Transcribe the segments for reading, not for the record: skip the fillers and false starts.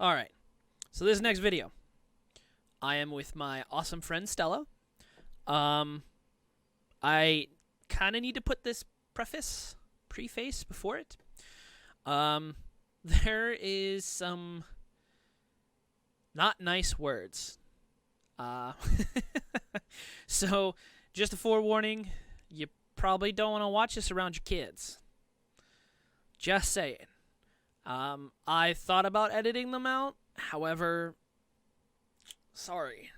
All right. So this next video, I am with my awesome friend Stella. Um, I kind of need to put this preface before it. Um, there is some not nice words. Uh, so just a forewarning, you probably don't want to watch this around your kids. Just saying. I thought about editing them out. However, sorry,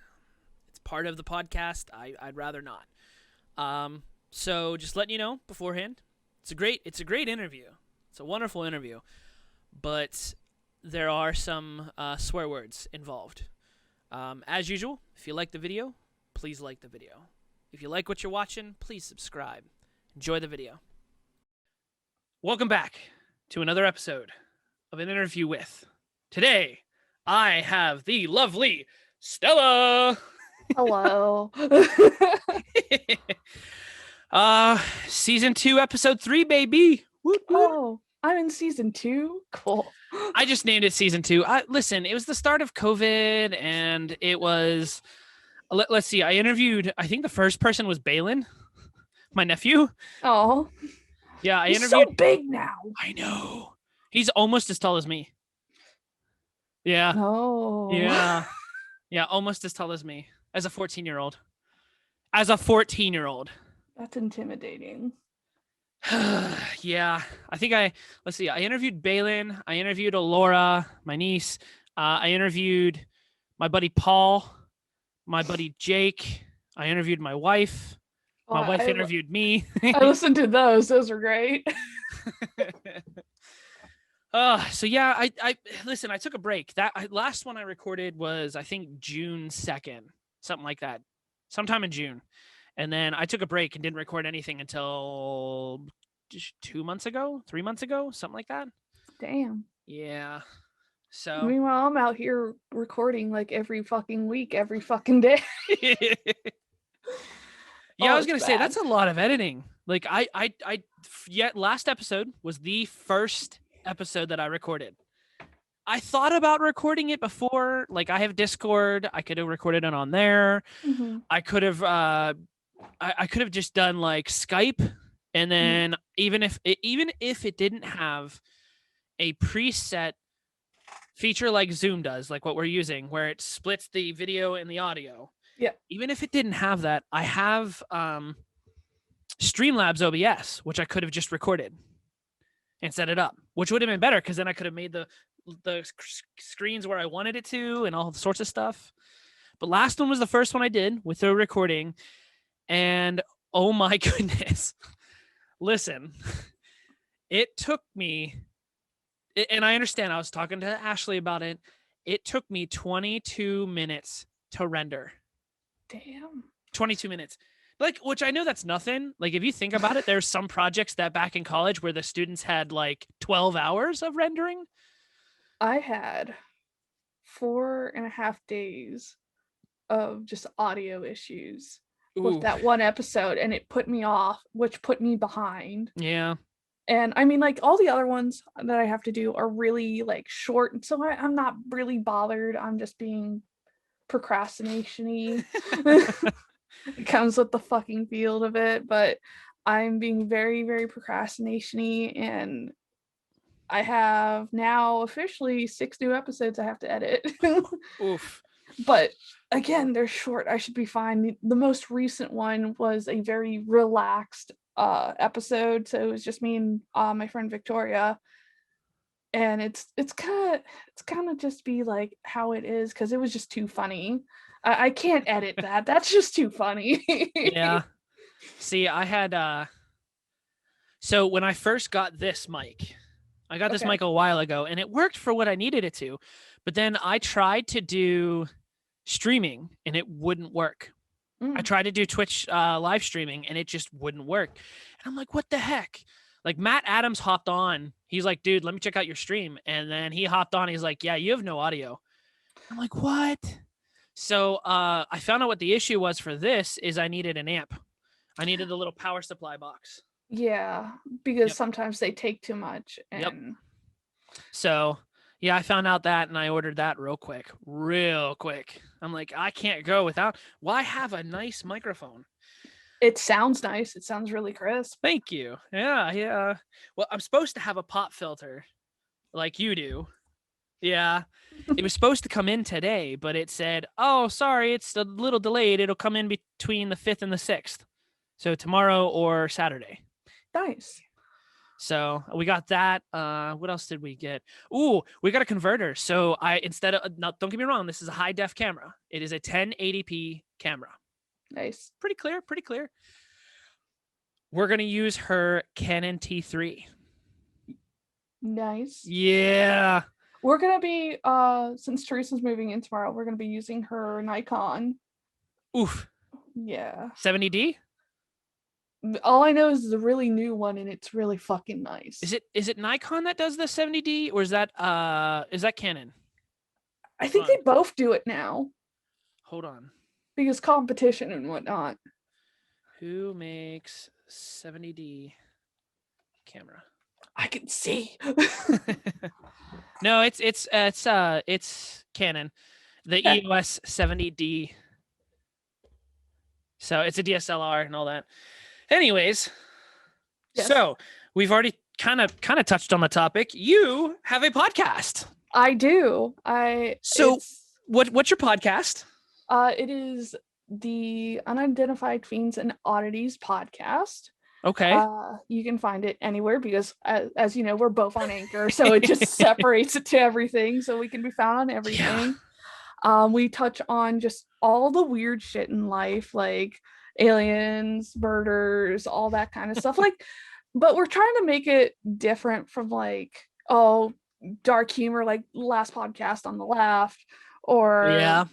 it's part of the podcast. I'd rather not. So just letting you know beforehand, it's a great interview. It's a wonderful interview, but there are some swear words involved. As usual, if you like the video, please like the video. If you like what you're watching, please subscribe. Enjoy the video. Welcome back to another episode of an interview with. Today, I have the lovely Stella. Hello. Season 2, episode 3, baby. Woot, woot. Oh, I'm in season 2. Cool. I just named it season 2. Listen, it was the start of COVID, and it was. Let's see. I interviewed. I think the first person was Balin, my nephew. Oh, Yeah, I he's interviewed. so big now. I know. He's almost as tall as me. Yeah. No. Yeah. Yeah, almost as tall as me. As a 14-year-old. As a 14-year-old. That's intimidating. Yeah. Let's see. I interviewed Balin. I interviewed Alora, my niece. I interviewed my buddy Paul, my buddy Jake. I interviewed my wife. My wife interviewed me. I listened to those. Those were great. So yeah, I listen, I took a break. Last one I recorded was, I think, June 2nd, something like that, sometime in June. And then I took a break and didn't record anything until 3 months ago, something like that. Damn. Yeah. So Meanwhile, I'm out here recording like every fucking week, every fucking day. Yeah, I was going to say, that's a lot of editing. Like last episode was the first episode that I recorded. I thought about recording it before. Like, I have Discord. I could have recorded it on there. Mm-hmm. I could have I could have just done like Skype, and then even if it didn't have a preset feature like Zoom does, like what we're using, where it splits the video and the audio. Yeah. Even if it didn't have that, I have Streamlabs OBS, which I could have just recorded and set it up, which would have been better, because then I could have made the screens where I wanted it to and all sorts of stuff. But last one was the first one I did with the recording, and oh my goodness. Listen, it took me, and I understand, I was talking to Ashley about it. It took me 22 minutes to render. Damn. 22 minutes. Like, which I know that's nothing. Like, if you think about it, there's some projects that back in college where the students had like 12 hours of rendering. I had 4.5 days of just audio issues with that one episode, and it put me off, which put me behind. Yeah. And I mean, like, all the other ones that I have to do are really like short, and so I'm not really bothered. I'm just being procrastination-y. It comes with the fucking field of it, but I'm being very, very procrastination-y, and I have now officially 6 new episodes I have to edit. Oof. But again, they're short. I should be fine. The most recent one was a very relaxed episode, so it was just me and my friend Victoria, and it's kind of just be like how it is, because it was just too funny. I can't edit that. That's just too funny. Yeah. See, I had so when I first got this mic, I got this mic a while ago, and it worked for what I needed it to. But then I tried to do streaming, and it wouldn't work. I tried to do Twitch live streaming, and it just wouldn't work. And I'm like, what the heck? Like, Matt Adams hopped on. He's like, dude, let me check out your stream. And then he hopped on. He's like, yeah, you have no audio. I'm like, what? So I found out what the issue was for this is I needed an amp. I needed the little power supply box. Yeah, because sometimes they take too much. And So Yeah, I found out that and I ordered that real quick. I'm like, I can't go without. Why have a nice microphone? It sounds nice. It sounds really crisp. Thank you. Yeah. Well, I'm supposed to have a pop filter like you do. Yeah. It was supposed to come in today, but it said, oh, sorry, it's a little delayed. It'll come in between the 5th and the 6th. So tomorrow or Saturday. Nice. So we got that. What else did we get? Ooh, we got a converter. So instead of, no, don't get me wrong, this is a high def camera. It is a 1080p camera. Nice. Pretty clear. We're going to use her Canon T3. Nice. Yeah. We're gonna be since Teresa's moving in tomorrow, we're gonna be using her Nikon. Oof. Yeah. 70D? All I know is the really new one, and it's really fucking nice. Is it Nikon that does the 70D, or is that Canon? I think they both do it now. Hold on. Because competition and whatnot. Who makes 70D camera? I can see. No, it's Canon, the EOS 70D. So it's a DSLR and all that. Anyways, yes. So we've already kind of touched on the topic. You have a podcast. I do. What's your podcast? It is the Unidentified Fiends and Oddities podcast. Okay. You can find it anywhere because, as you know, we're both on Anchor, so it just separates it to everything, so we can be found on everything. Yeah. We touch on just all the weird shit in life, like aliens, murders, all that kind of stuff. But we're trying to make it different from dark humor, like last podcast on the left, or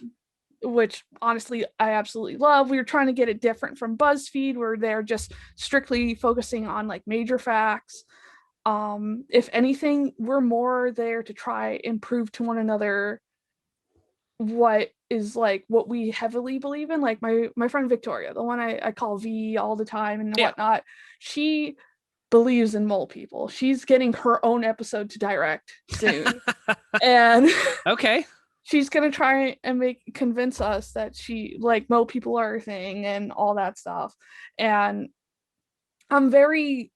which honestly I absolutely love. We were trying to get it different from BuzzFeed, where they're just strictly focusing on like major facts. If anything, we're more there to try and prove to one another what we heavily believe in. Like my friend Victoria, the one I call V all the time and whatnot, she believes in mole people. She's getting her own episode to direct soon. And okay. She's gonna try and convince us that mole people are a thing and all that stuff. And I'm very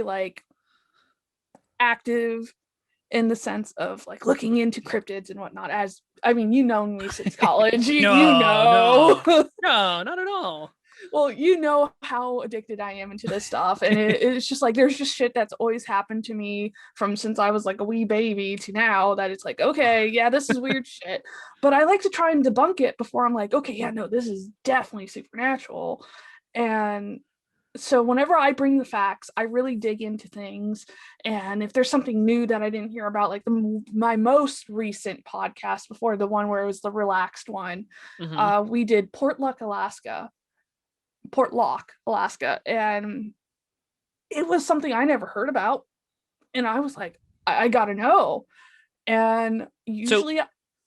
like active in the sense of like looking into cryptids and whatnot. As I mean, you know me since college. You know. No, not at all. Well, you know how addicted I am into this stuff, and it's just like there's just shit that's always happened to me from since I was like a wee baby to now that it's like, okay, yeah, this is weird shit, but I like to try and debunk it before I'm like, okay, yeah, no, this is definitely supernatural. And so whenever I bring the facts, I really dig into things, and if there's something new that I didn't hear about, like my most recent podcast before the one where it was the relaxed one, we did Port Locke, Alaska, and it was something I never heard about, and I was like, I gotta know. And usually,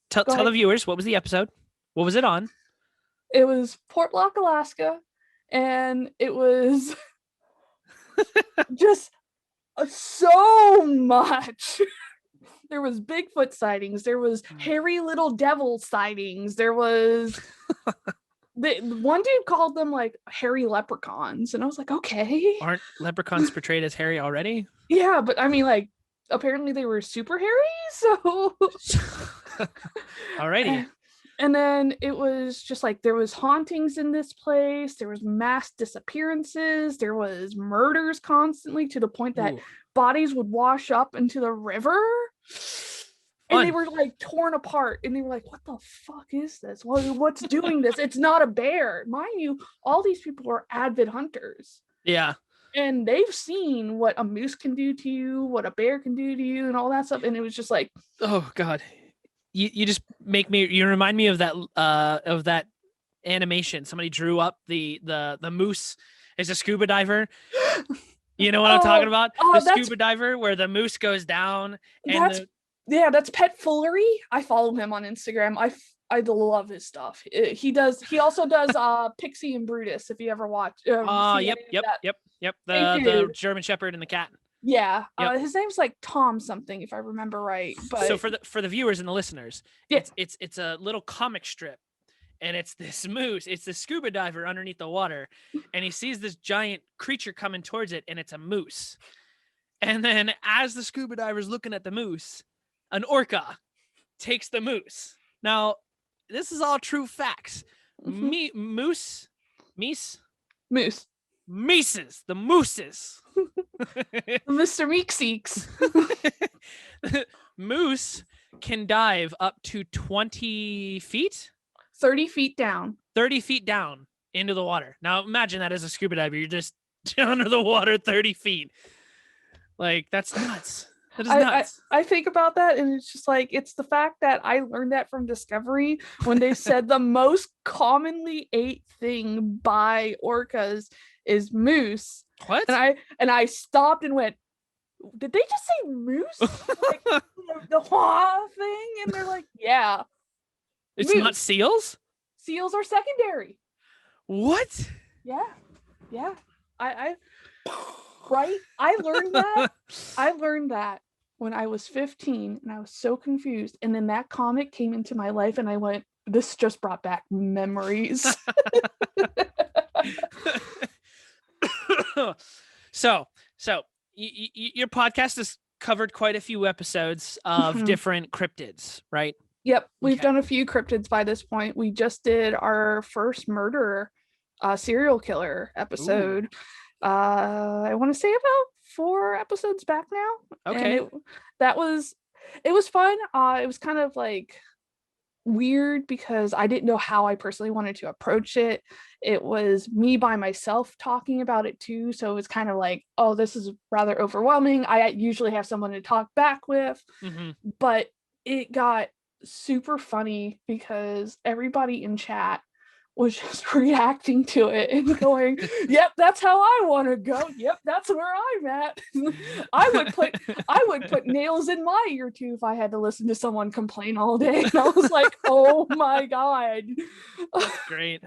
tell the viewers, what was the episode? What was it on? It was Port Locke, Alaska, and it was just so much. There was Bigfoot sightings. There was hairy little devil sightings. There was one dude called them like hairy leprechauns, and I was like, okay. Aren't leprechauns portrayed as hairy already? Yeah, but I mean, like, apparently they were super hairy, so. Alrighty. And then it was just like there was hauntings in this place. There was mass disappearances. There was murders constantly, to the point that bodies would wash up into the river. And they were like torn apart, and they were like, what the fuck is this? What's doing this? It's not a bear. Mind you, all these people are avid hunters. Yeah. And they've seen what a moose can do to you, what a bear can do to you, and all that stuff. And it was just like, oh God. You just you remind me of that animation. Somebody drew up the moose as a scuba diver. You know what I'm talking about? The scuba diver where the moose goes down and that's Pet Foolery. I follow him on Instagram. I love his stuff. He also does Pixie and Brutus, if you ever watch. Yep. The German Shepherd and the cat. Yeah. Yep. His name's like Tom something, if I remember right. But So for the viewers and the listeners, yeah. it's a little comic strip, and it's this moose. It's the scuba diver underneath the water, and he sees this giant creature coming towards it, and it's a moose. And then as the scuba diver's looking at the moose, an orca takes the moose. Now, this is all true facts. Mhm. Moose, Moose. Mises, the mooses. Mr. Meeseeks. Moose can dive up to 20 feet, 30 feet down. 30 feet down into the water. Now, imagine that as a scuba diver. You're just under the water 30 feet. Like, that's nuts. That is nuts. I think about that, and it's just like, it's the fact that I learned that from Discovery when they said the most commonly ate thing by orcas is moose. What? And I stopped and went, did they just say moose? Like, the wah thing? And they're like, yeah. It's moose. not seals? Seals are secondary. What? Yeah. Yeah. I right? I learned that when I was 15, and I was so confused. And then that comic came into my life, and I went, this just brought back memories. So your podcast has covered quite a few episodes of different cryptids, right? Yep, we've done a few cryptids by this point. We just did our first murder serial killer episode. I want to say about 4 episodes back now. Okay. And it was fun. It was kind of like weird because I didn't know how I personally wanted to approach it. It was me by myself talking about it too, so it was kind of like, oh, this is rather overwhelming. I usually have someone to talk back with, but it got super funny because everybody in chat was just reacting to it and going, yep, that's how I want to go. Yep, that's where I'm at. I would put nails in my ear too if I had to listen to someone complain all day. And I was like, oh my God. That's great.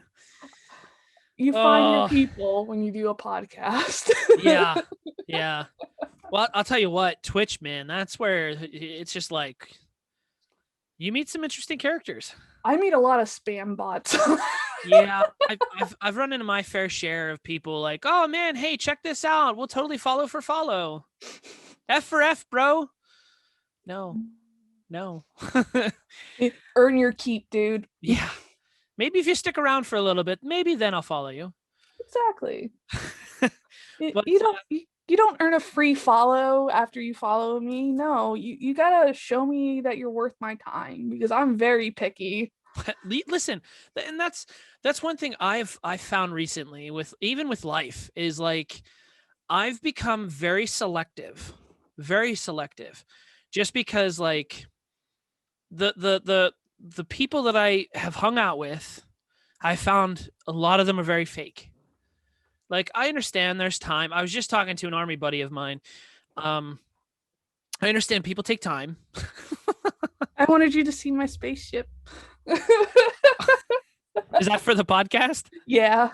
You find your people when you do a podcast. Yeah. Well, I'll tell you what, Twitch, man, that's where it's just like you meet some interesting characters. I meet a lot of spam bots. Yeah, I've run into my fair share of people like, oh man, hey, check this out. We'll totally follow for follow. F for F, bro. No. Earn your keep, dude. Yeah. Maybe if you stick around for a little bit, maybe then I'll follow you. Exactly. You don't earn a free follow after you follow me. No, you gotta show me that you're worth my time because I'm very picky. Listen, and that's one thing I've found recently with life is like I've become very selective just because like the people that I have hung out with, I found a lot of them are very fake. Like, I understand there's time. I was just talking to an army buddy of mine. I understand people take time. I wanted you to see my spaceship. Is that for the podcast? Yeah.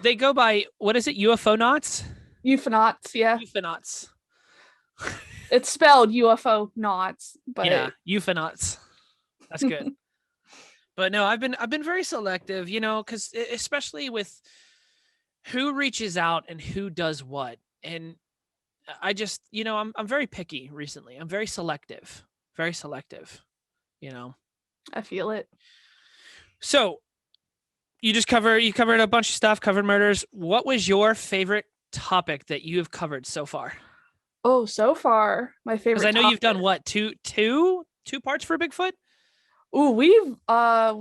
They go by, what is it? UFO knots? UFOnauts, yeah. UFOnauts. It's spelled UFO knots, but yeah, UFOnauts. That's good. But no, I've been very selective, because especially with who reaches out and who does what. And I just, I'm very picky recently. I'm very selective. I feel it. So you covered a bunch of stuff, covered murders. What was your favorite topic that you have covered so far? Oh, so far, my favorite. Because I know you've done what, two parts for Bigfoot? Ooh, I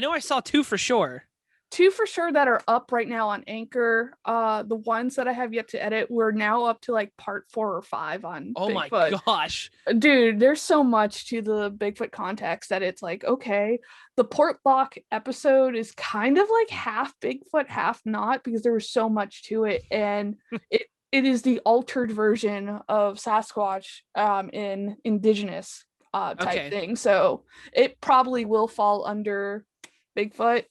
know I saw 2 for sure. 2 for sure that are up right now on Anchor. The ones that I have yet to edit, we're now up to like part 4 or 5 on Oh Bigfoot. My gosh. Dude, there's so much to the Bigfoot context that it's like, okay, the Portlock episode is kind of like half Bigfoot, half not, because there was so much to it. And it is the altered version of Sasquatch in indigenous type thing. So it probably will fall under Bigfoot.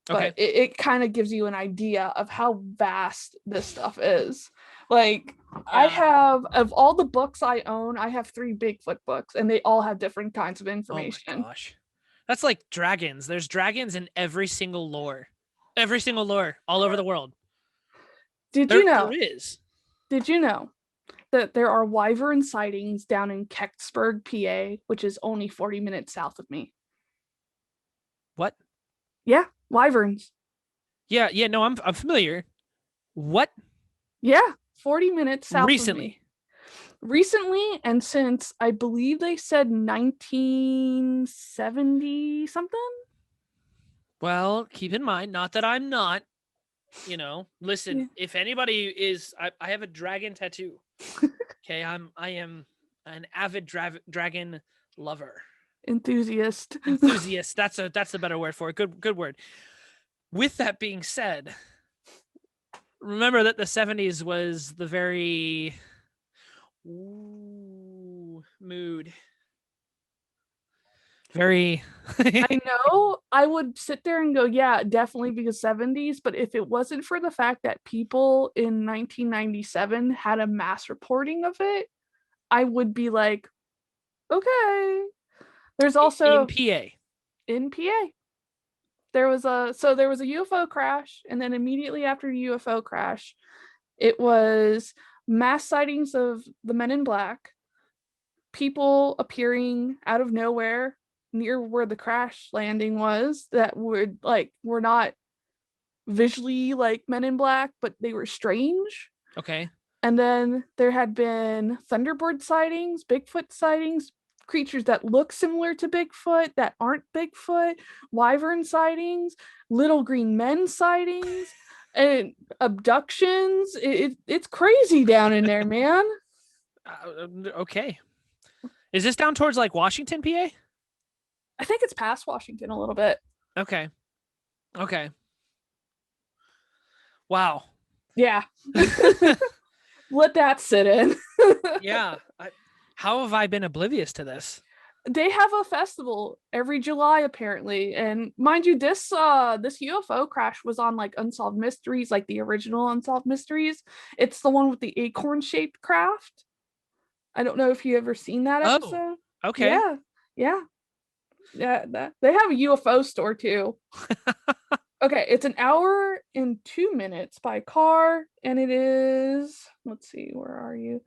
But it kind of gives you an idea of how vast this stuff is. Like, I Yeah. have, of all the books I own, I have 3 Bigfoot books, and they all have different kinds of Oh my information. gosh. That's like dragons. There's dragons in every single lore. Every single lore all over the world. Did There you know? is. Did you know that there are wyvern sightings down in Kecksburg, PA, which is only 40 minutes south of me? What? Yeah, wyverns. Yeah, no, I'm familiar. What? Yeah, 40 minutes south of me. Recently. Recently, and since I believe they said 1970 something. Well, keep in mind, not that I'm not, listen, Yeah. if anybody is, I have a dragon tattoo. Okay, I am an avid dragon lover. Enthusiast. Enthusiast. That's the better word for it. Good word. With that being said, remember that the 70s was the very mood. Very I know I would sit there and go, yeah, definitely because 70s, but if it wasn't for the fact that people in 1997 had a mass reporting of it, I would be like, okay. There's in also PA. in PA. There was a UFO crash, and then immediately after the UFO crash, it was mass sightings of the Men in Black, people appearing out of nowhere near where the crash landing was that were not visually like Men in Black, but they were strange. Okay. And then there had been Thunderbird sightings, Bigfoot sightings, creatures that look similar to Bigfoot that aren't Bigfoot, wyvern sightings, little green men sightings, and abductions. It's crazy down in there, man. Okay. Is this down towards like Washington, PA? I think it's past Washington a little bit. Okay. Wow. Yeah. Let that sit in. Yeah. How have I been oblivious to this? They have a festival every July apparently, and mind you, this UFO crash was on like Unsolved Mysteries, like the original Unsolved Mysteries. It's the one with the acorn shaped craft. I don't know if you ever seen that episode. Okay. Yeah. They have a UFO store too. Okay, it's an hour and 2 minutes by car, and it is, let's see, where are you?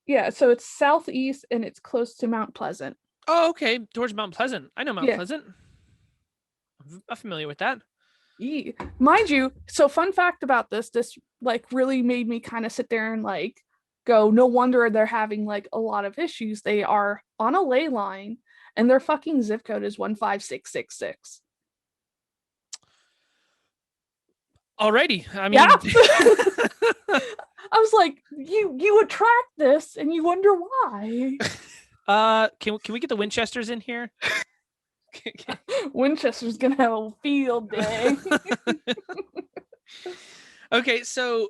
Yeah, so it's southeast and it's close to Mount Pleasant. Oh, okay. Towards Mount Pleasant. I know Mount Yeah. Pleasant. I'm familiar with that. Yeah. Mind you, so fun fact about this like really made me kind of sit there and like go, no wonder they're having like a lot of issues. They are on a ley line and their fucking zip code is 15666. Alrighty. I mean, yeah. I was like, you attract this and you wonder why. Can we get the Winchesters in here? Winchester's gonna have a field day. Okay, so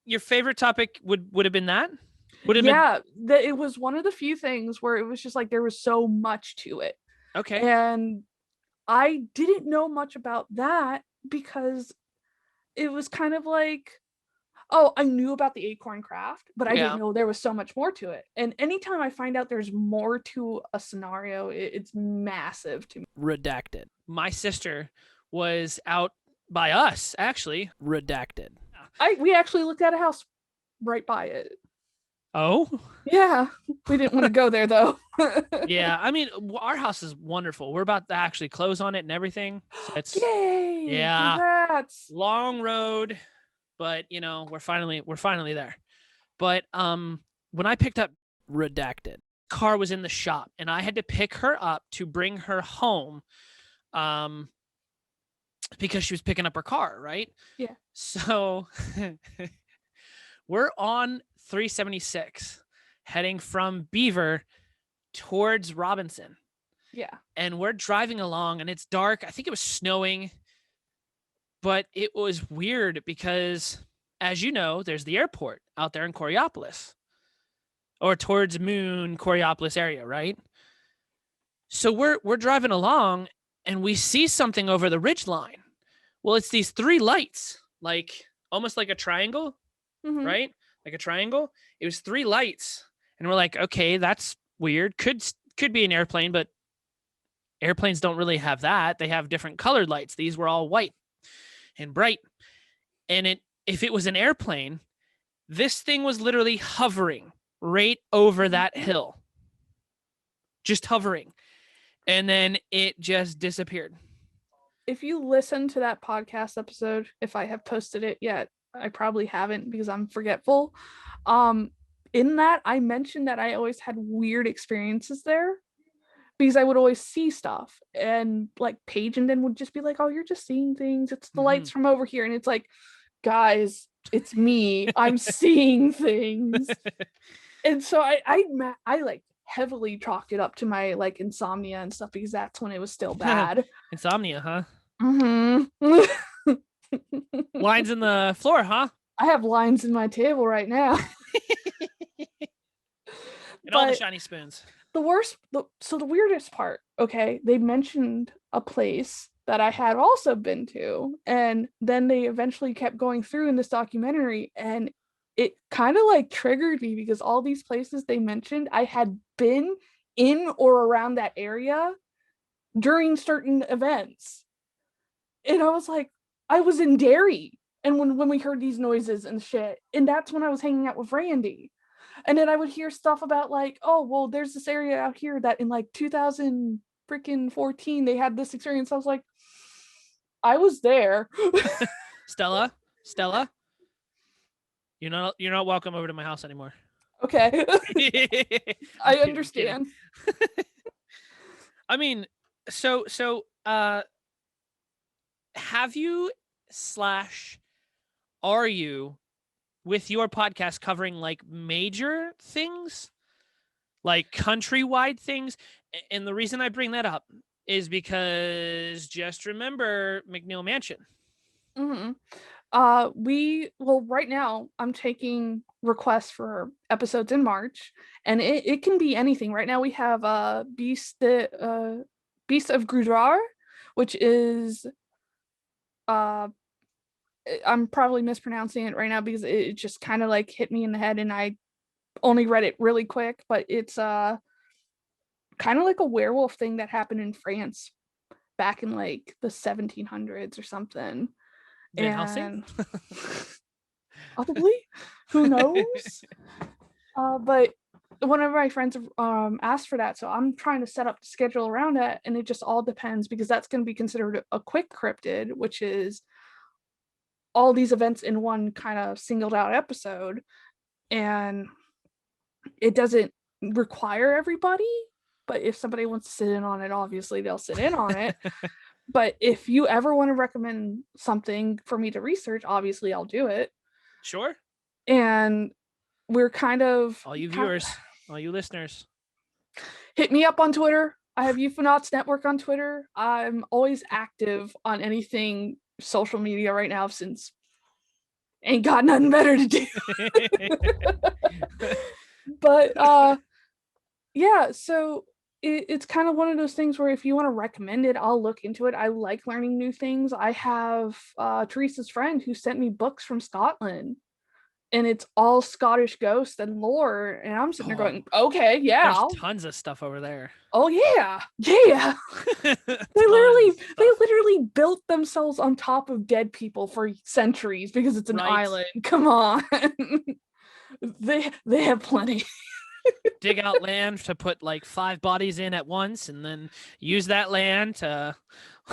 your favorite topic would have been that? It was one of the few things where it was just like there was so much to it. Okay. And I didn't know much about that because it was kind of like, oh, I knew about the acorn craft, but I didn't know there was so much more to it. And anytime I find out there's more to a scenario, it's massive to me. Redacted. My sister was out by us, actually. Redacted. We actually looked at a house right by it. Oh? Yeah. We didn't want to go there, though. Yeah. I mean, our house is wonderful. We're about to actually close on it and everything. So it's, yay! Yeah. Congrats! Long road, but, we're finally there. But when I picked up Redacted, car was in the shop, and I had to pick her up to bring her home because she was picking up her car, right? Yeah. So we're on 376 heading from Beaver towards Robinson. Yeah. And we're driving along and it's dark. I think it was snowing, but it was weird because, as you know, there's the airport out there in Coraopolis or towards Moon, Coraopolis area, right? So we're driving along and we see something over the ridge line. Well, it's these 3 lights like almost like a triangle, Mhm. right? Like a triangle. It was 3 lights, and we're like, okay, that's weird. Could be an airplane, but airplanes don't really have that. They have different colored lights. These were all white and bright. And if it was an airplane, this thing was literally hovering right over that hill. Just hovering. And then it just disappeared. If you listen to that podcast episode, if I have posted it yet, I probably haven't because I'm forgetful. In that, I mentioned that I always had weird experiences there because I would always see stuff, and like Paige and then would just be like, "Oh, you're just seeing things. It's the lights from over here," and it's like, guys, it's me. I'm seeing things. And so I like heavily chalked it up to my like insomnia and stuff because that's when it was still bad. Insomnia, huh? Mm-hmm. Lines in the floor, huh? I have lines in my table right now. And all the shiny spoons. The weirdest part, okay, they mentioned a place that I had also been to, and then they eventually kept going through in this documentary, and it kind of like triggered me because all these places they mentioned I had been in or around that area during certain events. And I was like, I was in Derry, and when we heard these noises and shit, and that's when I was hanging out with Randy. And then I would hear stuff about like, oh, well, there's this area out here that in like 2014 they had this experience. I was like, I was there. Stella, you're not welcome over to my house anymore. Okay. I understand. I mean, so have you / are you with your podcast covering like major things, like countrywide things? And the reason I bring that up is because just remember McNeil Mansion. Mm-hmm. Right now I'm taking requests for episodes in March, and it can be anything. Right now we have Beast of Grudar, which is I'm probably mispronouncing it right now because it just kind of like hit me in the head and I only read it really quick, but it's kind of like a werewolf thing that happened in France back in like the 1700s or something. Van Helsing? Probably, who knows? But one of my friends asked for that, so I'm trying to set up the schedule around that, and it just all depends because that's going to be considered a quick cryptid, which is all these events in one kind of singled out episode, and it doesn't require everybody, but if somebody wants to sit in on it, obviously they'll sit in on it. But if you ever want to recommend something for me to research, obviously I'll do it. Sure. And we're kind of all you viewers, all you listeners, hit me up on Twitter. I have Euphonauts Network on Twitter. I'm always active on anything social media right now since ain't got nothing better to do. But yeah, so it's kind of one of those things where if you want to recommend it, I'll look into it. I like learning new things. I have Teresa's friend who sent me books from Scotland, and it's all Scottish ghosts and lore, and I'm sitting there going, okay, yeah, there's tons of stuff over there. Oh yeah. They literally built themselves on top of dead people for centuries because it's an island. Come on. they have plenty. Dig out land to put like 5 bodies in at once, and then use that land to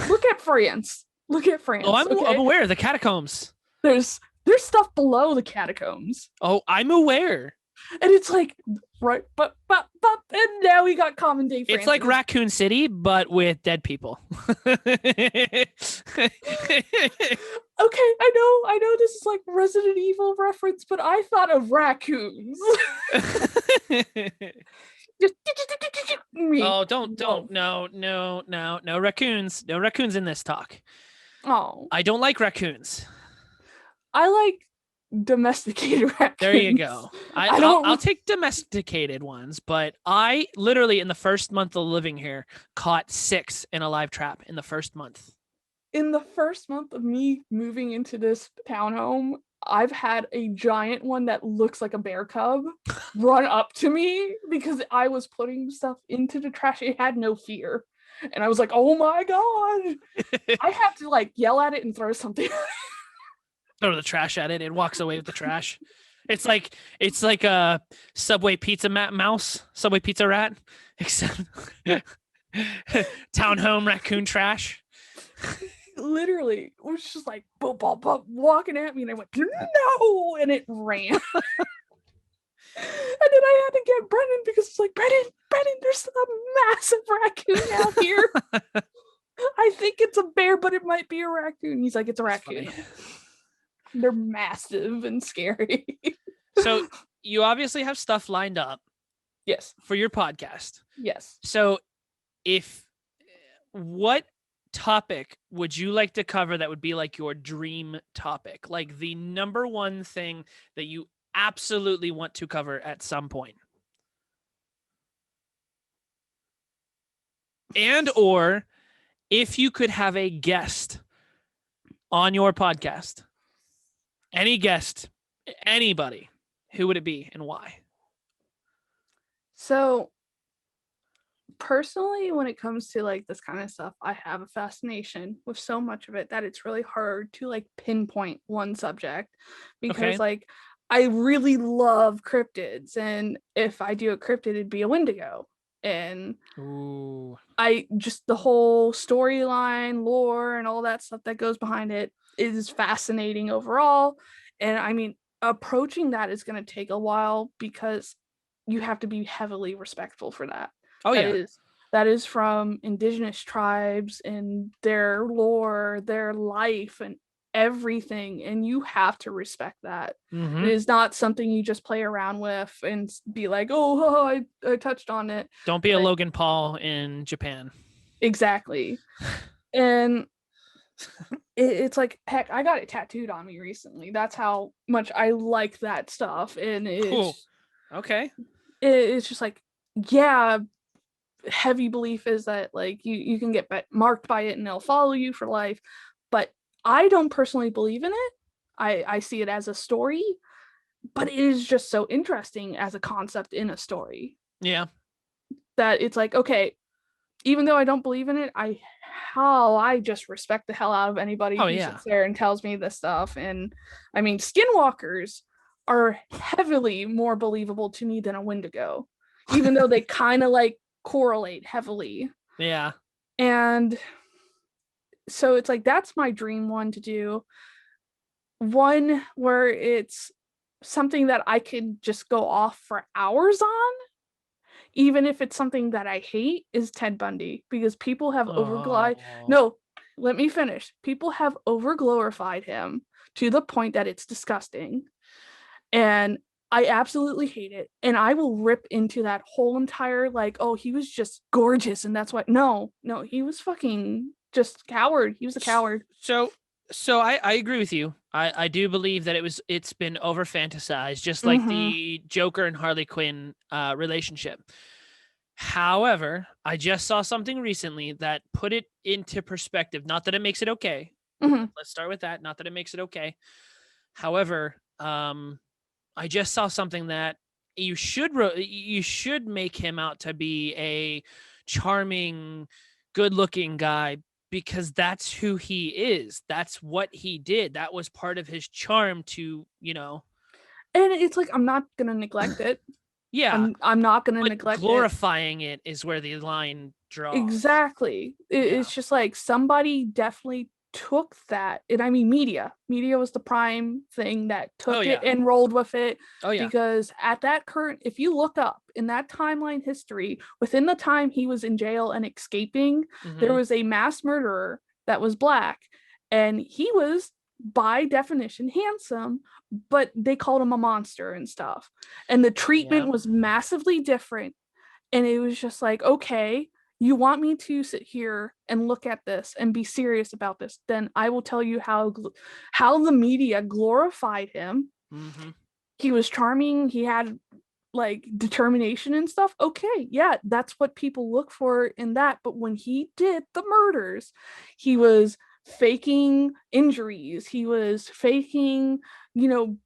look at France. Oh, I'm aware of the catacombs. There's stuff below the catacombs. Oh, I'm aware. And it's like, right, but and now we got Common Day France. It's like Raccoon City, but with dead people. Okay, I know this is like Resident Evil reference, but I thought of raccoons. Oh, don't, no raccoons. No raccoons in this talk. Oh. I don't like raccoons. I like domesticated raccoons. There you go. I'll take domesticated ones, but I literally in the first month of living here caught 6 in a live trap in the first month. in the first month of me moving into this townhome, I've had a giant one that looks like a bear cub run up to me because I was putting stuff into the trash. It had no fear. And I was like, oh my God. I have to like yell at it and throw something. Throw the trash at it. It walks away with the trash. It's like a Subway pizza mouse, Subway pizza rat, except townhome raccoon trash. Literally, it was just like boop, boop, boop, walking at me, and I went no, and it ran. And then I had to get Brennan because it's like Brennan, there's a massive raccoon out here. I think it's a bear, but it might be a raccoon. He's like, it's a raccoon. They're massive and scary. So you obviously have stuff lined up. Yes. For your podcast. Yes. So what topic would you like to cover that would be like your dream topic? Like the number one thing that you absolutely want to cover at some point? And or if you could have a guest on your podcast, any guest, anybody, who would it be and why? So personally, when it comes to like this kind of stuff, I have a fascination with so much of it that it's really hard to like pinpoint one subject because like I really love cryptids, and if I do a cryptid, it'd be a Wendigo. And I just the whole storyline, lore, and all that stuff that goes behind it is fascinating overall. And I mean, approaching that is going to take a while because you have to be heavily respectful for that. That is from indigenous tribes and their lore, their life, and everything, and you have to respect that. It is not something you just play around with and be like, oh, I touched on it. Don't be a Logan Paul in Japan. Exactly. And it's like, heck, I got it tattooed on me recently. That's how much I like that stuff. And it's cool. Okay. It's just like, yeah, heavy belief is that like you can get marked by it and it'll follow you for life, but I don't personally believe in it. I see it as a story, but it is just so interesting as a concept in a story. Yeah. That it's like, okay, even though I don't believe in it, I just respect the hell out of anybody who sits there and tells me this stuff. And I mean, skinwalkers are heavily more believable to me than a Wendigo, even though they kind of like correlate heavily. Yeah. And so it's like, that's my dream one to do. One where it's something that I could just go off for hours on, even if it's something that I hate, is Ted Bundy, because people have No, let me finish. People have overglorified him to the point that it's disgusting. And I absolutely hate it. And I will rip into that whole entire, like, oh, he was just gorgeous and that's why. No, he was fucking just coward. He was a coward. So I agree with you. I do believe that it's been over fantasized, just like the Joker and Harley Quinn relationship. However, I just saw something recently that put it into perspective. Not that it makes it okay. Let's start with that. Not that it makes it okay. However, I just saw something that you should make him out to be a charming, good-looking guy, because that's who he is. That's what he did. That was part of his charm to, And it's like, I'm not going to neglect it. Yeah. I'm not going to neglect glorifying it is where the line draws. Exactly. It's just like somebody definitely took that. And I mean, media was the prime thing that took it and rolled with it. Because at that current, if you look up in that timeline history, within the time he was in jail and escaping, there was a mass murderer that was Black, and he was by definition handsome, but they called him a monster and stuff, and the treatment was massively different. And it was just like, okay, you want me to sit here and look at this and be serious about this, then I will tell you how the media glorified him. He was charming, he had like determination and stuff. Okay, yeah, that's what people look for in that. But when he did the murders, he was faking injuries. He was faking,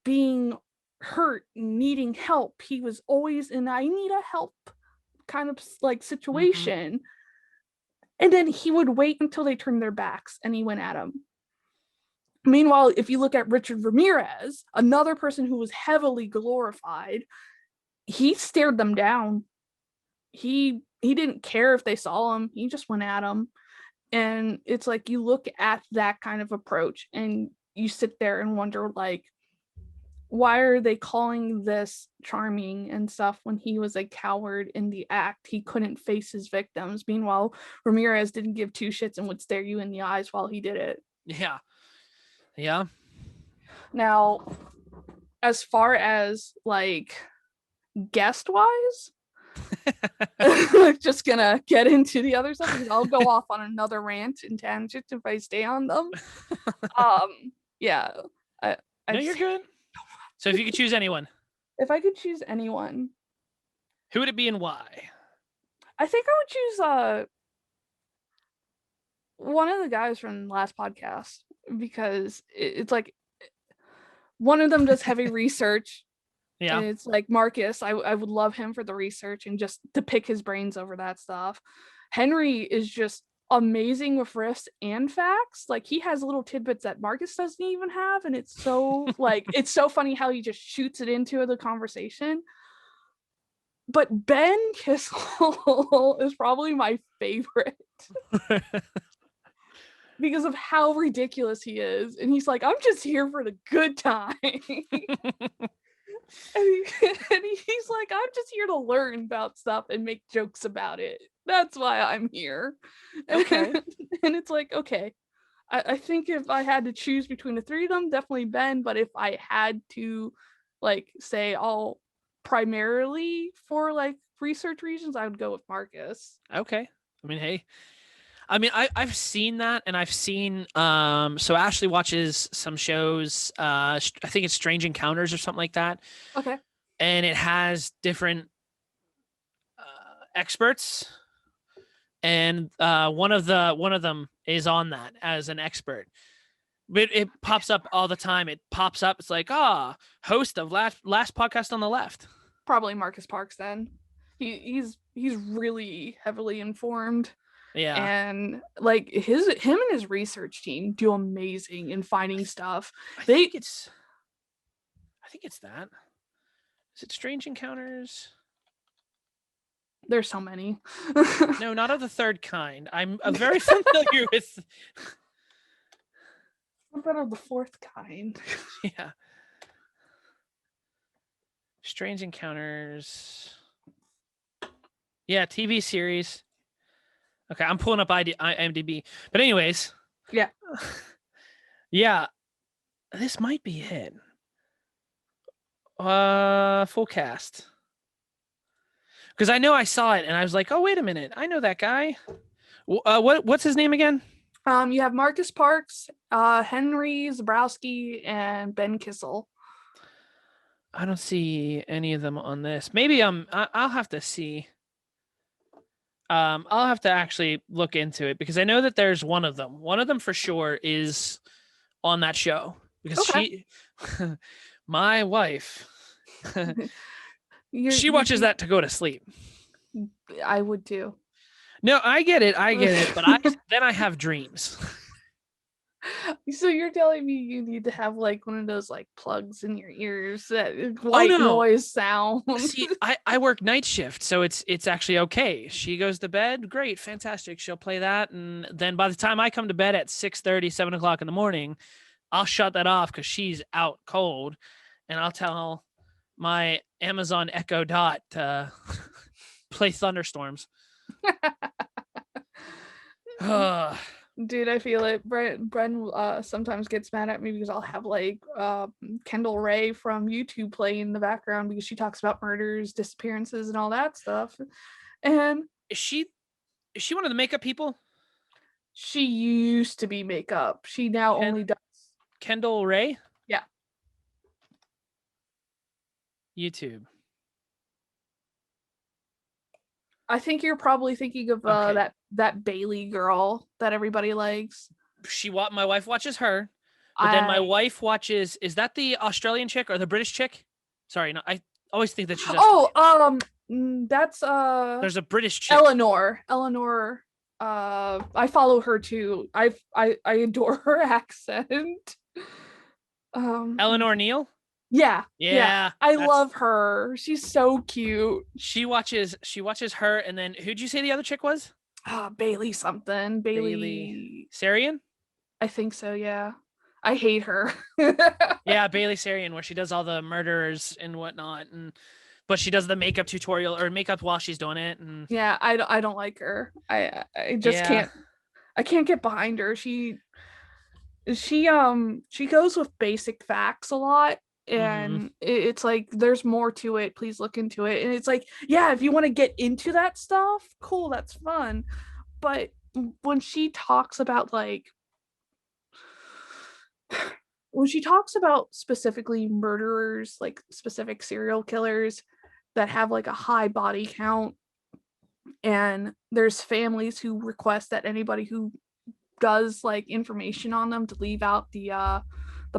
being hurt, needing help. He was always in I need a help kind of like situation. And then he would wait until they turned their backs and he went at him. Meanwhile, if you look at Richard Ramirez, another person who was heavily glorified, he stared them down. He didn't care if they saw him. He just went at them. And it's like you look at that kind of approach and you sit there and wonder, like, why are they calling this charming and stuff when he was a coward in the act? He couldn't face his victims. Meanwhile, Ramirez didn't give two shits and would stare you in the eyes while he did it. Yeah. Yeah. Now, as far as like guest wise, just gonna get into the other stuff because I'll go off on another rant and tangent if I stay on them. Yeah. No, you're good. So if you could choose anyone, if I could choose anyone, who would it be and why? I think I would choose one of the guys from the last podcast because it's like one of them does heavy research. Yeah. And it's like Marcus. I would love him for the research and just to pick his brains over that stuff. Henry is just amazing with riffs and facts. Like he has little tidbits that Marcus doesn't even have, and it's so like it's so funny how he just shoots it into the conversation. But Ben Kissel is probably my favorite because of how ridiculous he is, and he's like, I'm just here for the good time. And he's like, I'm just here to learn about stuff and make jokes about it. That's why I'm here. Okay. And it's like, okay, I think if I had to choose between the three of them, definitely Ben. But if I had to, like, say all primarily for like research reasons, I would go with Marcus. Okay. I mean, hey. I mean, I've seen that, and I've seen so Ashley watches some shows. I think it's Strange Encounters or something like that. Okay. And it has different experts, and one of them is on that as an expert. But it pops up all the time. It pops up. It's like, host of last podcast on the left. Probably Marcus Parks then. He's really heavily informed. Yeah. And like him and his research team do amazing in finding stuff. I think it's that. Is it Strange Encounters? There's so many. No, not of the third kind. I'm very familiar with. What about of the fourth kind? Yeah. Strange Encounters. Yeah, TV series. Okay, I'm pulling up IMDb. But anyways. Yeah. Yeah. This might be it. Full cast. Because I know I saw it and I was like, oh, wait a minute. I know that guy. What's his name again? You have Marcus Parks, Henry Zabrowski, and Ben Kissel. I don't see any of them on this. Maybe I'll have to see. I'll have to actually look into it because I know that there's one of them. One of them for sure is on that show because she, my wife, she watches that to go to sleep. I would too. No, I get it, but then I have dreams. So you're telling me you need to have like one of those like plugs in your ears that white noise sound? See, I work night shift, so it's actually okay. She goes to bed, great, fantastic. She'll play that, and then by the time I come to bed at 6:30, 7 o'clock in the morning, I'll shut that off because she's out cold, and I'll tell my Amazon Echo Dot to play thunderstorms. Dude, I feel it. Bren sometimes gets mad at me because I'll have like Kendall Ray from YouTube play in the background because she talks about murders, disappearances, and all that stuff. And is she one of the makeup people? She used to be makeup. She now only does Kendall Ray? Yeah. YouTube. I think you're probably thinking of that Bailey girl that everybody likes. my wife watches her, but then my I wife watches. Is that the Australian chick or the British chick? Sorry, no, I always think that she's oh Australian. that's There's a British chick. Eleanor. I follow her too. I adore her accent. Eleanor Neal. Yeah, Yeah, I that's love her. She's so cute. she watches her, and then who'd you say the other chick was? Bailey something. Bailey Bailey. Sarian. I think so, yeah. I hate her. Yeah, Bailey Sarian, where she does all the murders and whatnot, but she does the makeup tutorial or makeup while she's doing it, and Yeah, I don't like her. I just yeah, can't get behind her. She goes with basic facts a lot, mm-hmm. and it's like there's more to it. Please look into it. And it's like, yeah, if you want to get into that stuff, cool, that's fun. But when she talks about specifically murderers, like specific serial killers that have like a high body count, and there's families who request that anybody who does like information on them to leave out the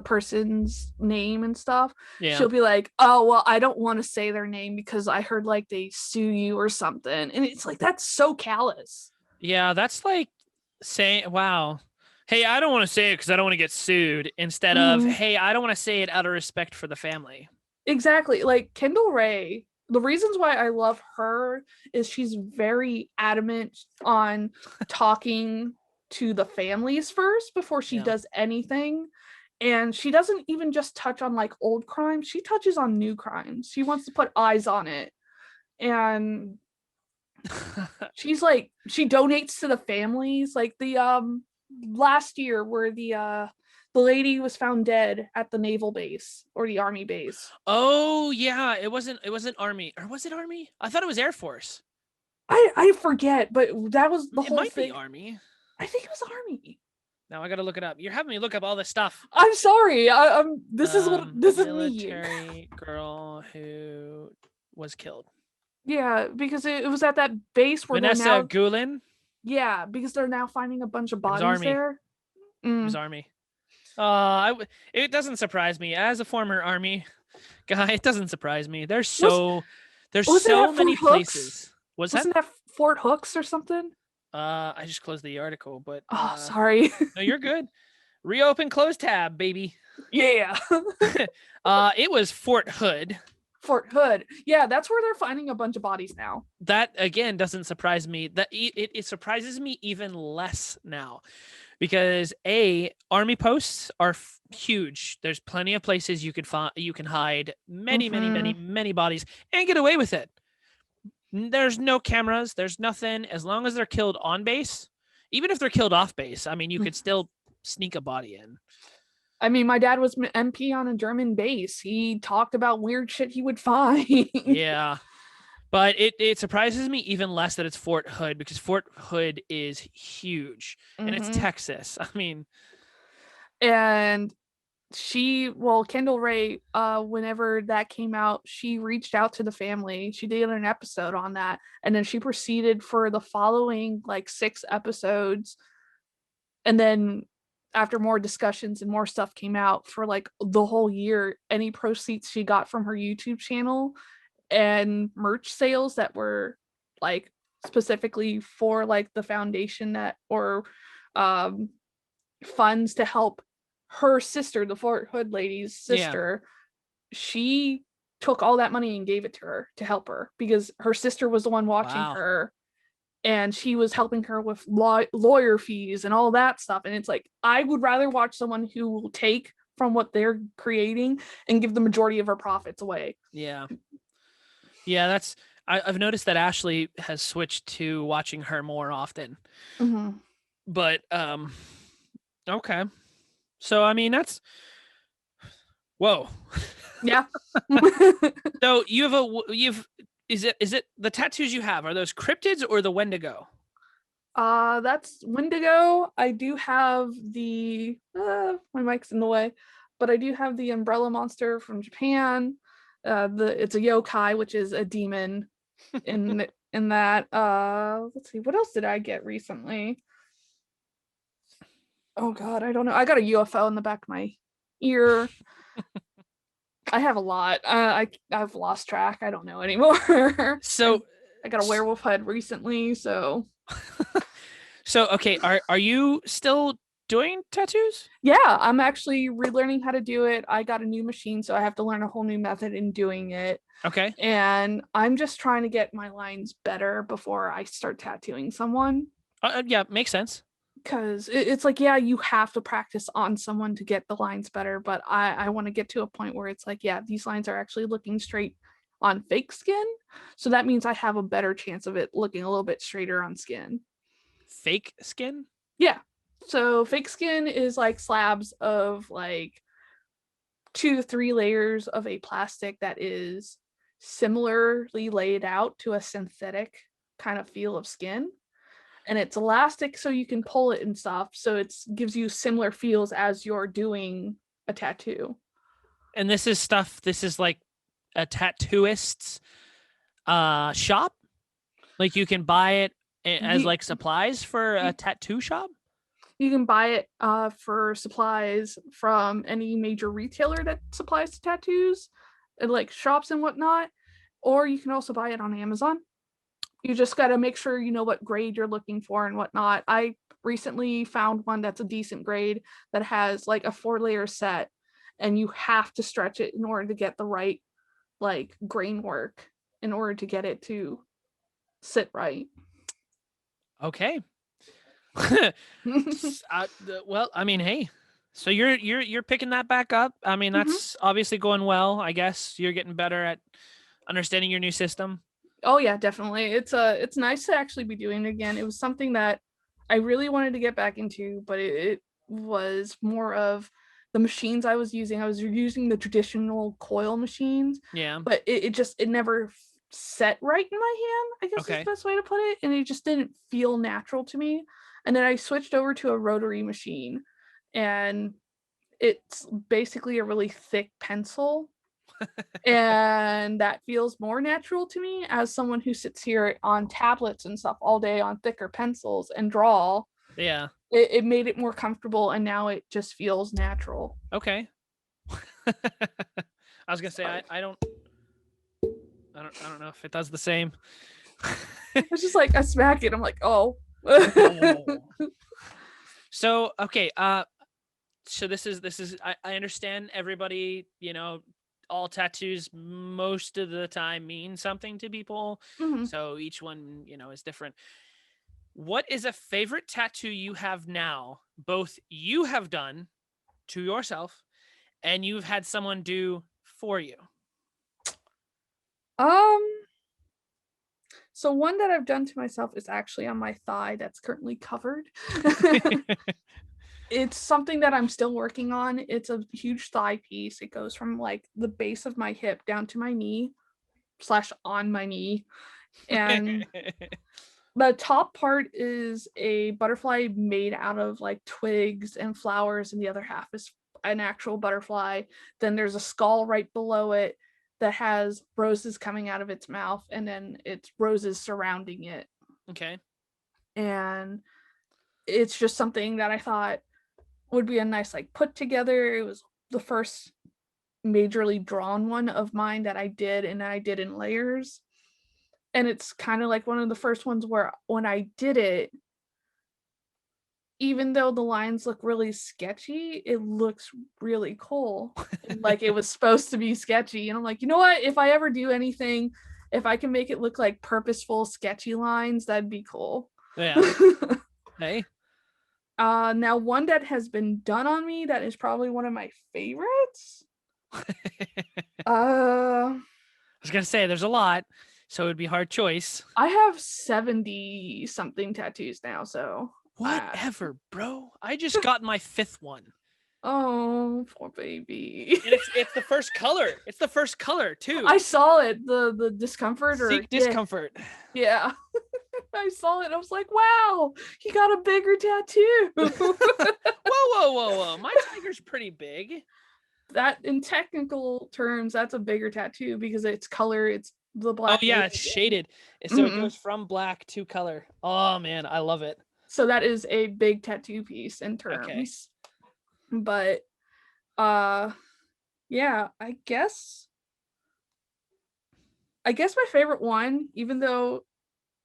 person's name and stuff, Yeah, she'll be like, oh well, I don't want to say their name because I heard like they sue you or something. And it's like, that's so callous. yeah, that's like saying, "Wow, hey, I don't want to say it because I don't want to get sued," instead of, Mhm. "Hey, I don't want to say it out of respect for the family." Exactly. Like Kendall Ray, the reasons why I love her is she's very adamant on talking to the families first before she Yeah. does anything. And she doesn't even just touch on like old crimes, she touches on new crimes. She wants to put eyes on it. And she's like, she donates to the families. Like the last year where the lady was found dead at the naval base or the army base. Oh yeah, it wasn't Army, or was it Army? I thought it was Air Force. I forget, but that was the It whole might be thing. Army. I think it was army. Now I gotta look it up. You're having me look up all this stuff. I'm sorry. I'm this is me. Military girl who was killed. Yeah, because it was at that base where they're Vanessa now, Gulen. yeah, because they're now finding a bunch of It was bodies Army. there. It was Mm. Army. It doesn't surprise me as a former Army guy. It doesn't surprise me. There's Was wasn't so that many Fort Hooks? places. Was that? Wasn't that Fort Hooks or something? I just closed the article, but Oh, sorry. no, you're good. Reopen close tab, baby. Yeah. It was Fort Hood. Fort Hood. Yeah, that's where they're finding a bunch of bodies now. That again doesn't surprise me. That it surprises me even less now, because army posts are huge. There's plenty of places you can hide many bodies and get away with it. There's no cameras. There's nothing. As long as they're killed on base, even if they're killed off base, I mean, you could still sneak a body in. I mean, my dad was MP on a German base. He talked about weird shit he would find. Yeah. But it surprises me even less that it's Fort Hood, because Fort Hood is huge and it's Texas. I mean, And Kendall Ray, whenever that came out, she reached out to the family. She did an episode on that. And then she proceeded for the following like 6 episodes. And then after more discussions and more stuff came out for like the whole year, any proceeds she got from her YouTube channel and merch sales that were like specifically for like the foundation that, or um funds to help her sister, the Fort Hood lady's sister, she took all that money and gave it to her to help her because her sister was the one watching her, and she was helping her with lawyer fees and all that stuff. And it's like, I would rather watch someone who will take from what they're creating and give the majority of her profits away. Yeah. I've noticed that Ashley has switched to watching her more often. But okay. So I mean, that's whoa. Yeah. So is it the tattoos you have, are those cryptids or the Wendigo? That's Wendigo. I do have the my mic's in the way, but I do have the umbrella monster from Japan. It's a yokai, which is a demon in that. Let's see, what else did I get recently? Oh God, I don't know. I got a UFO in the back of my ear. I have a lot. I've lost track. I don't know anymore. So, I got a werewolf head recently, so okay, are you still doing tattoos? yeah, I'm actually relearning how to do it. I got a new machine, so I have to learn a whole new method in doing it. Okay. And I'm just trying to get my lines better before I start tattooing someone. Yeah, makes sense. Because it's like, yeah, you have to practice on someone to get the lines better, but I want to get to a point where it's like, yeah, these lines are actually looking straight on fake skin, so that means I have a better chance of it looking a little bit straighter on skin. Fake skin? Yeah, so fake skin is like slabs of like 2 to 3 layers of a plastic that is similarly laid out to a synthetic kind of feel of skin, and it's elastic so you can pull it and stuff, so it gives you similar feels as you're doing a tattoo. And this is like a tattooist's shop? Like you can buy it as you, like supplies for a tattoo shop? you can buy it for supplies from any major retailer that supplies to tattoos and like shops and whatnot, or you can also buy it on Amazon. You just got to make sure you know what grade you're looking for and whatnot. I recently found one that's a decent grade that has like a 4 layer set, and you have to stretch it in order to get the right like grain work in order to get it to sit right. Okay. Well, I mean, hey, so you're picking that back up. I mean, that's obviously going well. I guess you're getting better at understanding your new system. Oh yeah, definitely. It's nice to actually be doing it again. It was something that I really wanted to get back into, but it was more of the machines I was using. I was using the traditional coil machines, Yeah. but it never set right in my hand, I guess is Okay. the best way to put it. And it just didn't feel natural to me. And then I switched over to a rotary machine, and it's basically a really thick pencil, and that feels more natural to me as someone who sits here on tablets and stuff all day on thicker pencils and draw. Yeah. It made it more comfortable, and now it just feels natural. Okay. I was gonna say I don't know if it does the same. It's just like I smack it, I'm like, oh. So okay, so this is I understand everybody, all tattoos most of the time mean something to people. Mhm. So each one, is different. What is a favorite tattoo you have now, both you have done to yourself and you've had someone do for you? Um, so one that I've done to myself is actually on my thigh that's currently covered. It's something that I'm still working on. It's a huge thigh piece. It goes from like the base of my hip down to my knee slash on my knee. And the top part is a butterfly made out of like twigs and flowers, and the other half is an actual butterfly. Then there's a skull right below it that has roses coming out of its mouth, and then it's roses surrounding it. Okay. And it's just something that I thought would be a nice like put together. It was the first majorly drawn one of mine that I did, and I did in layers. And it's kind of like one of the first ones where when I did it, even though the lines look really sketchy, it looks really cool. Like it was supposed to be sketchy. And I'm like, you know what? If I ever do anything, if I can make it look like purposeful, sketchy lines, that'd be cool. Yeah. Hey. Now one that has been done on me that is probably one of my favorites. I was gonna say there's a lot, so it'd be hard choice. I have 70 something tattoos now, so whatever, bro. I just got my 5th one. Oh, poor baby. And it's the first color. It's the first color too. I saw it. The discomfort or Seek discomfort. Yeah. I saw it. I was like, wow, he got a bigger tattoo. Whoa. My tiger's pretty big. That in technical terms, that's a bigger tattoo because it's color. It's the black. Oh yeah, it's shaded. So it goes from black to color. Oh man, I love it. So that is a big tattoo piece in Okay. terms. But yeah, I guess my favorite one, even though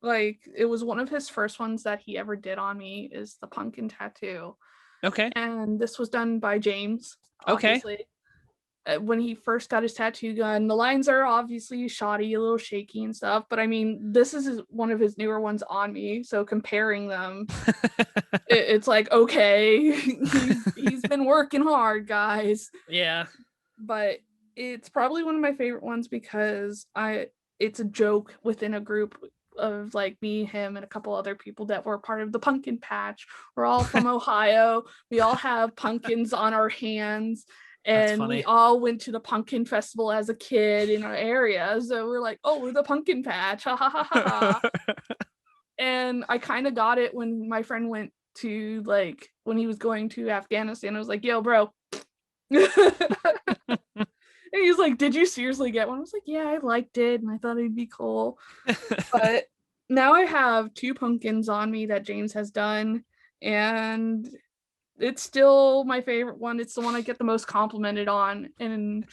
like it was one of his first ones that he ever did on me, is the pumpkin tattoo. Okay. And this was done by James, Okay. obviously. When he first got his tattoo gun, the lines are obviously shoddy, a little shaky and stuff, but I mean, this is one of his newer ones on me, so comparing them, it's like, okay, he's been working hard, guys. Yeah. But it's probably one of my favorite ones because it's a joke within a group of like me, him, and a couple other people that were part of the pumpkin patch. We're all from Ohio. We all have pumpkins on our hands. That's And we funny. all went to the pumpkin festival as a kid in our area. So we're like, oh, we're the pumpkin patch. Ha ha ha ha ha. And I kind of got it when my friend went to like when he was going to Afghanistan. I was like, yo, bro. And he's like, did you seriously get one? I was like, yeah, I liked it and I thought it'd be cool. But now I have 2 pumpkins on me that James has done, and it's still my favorite one. It's the one I get the most complimented on. And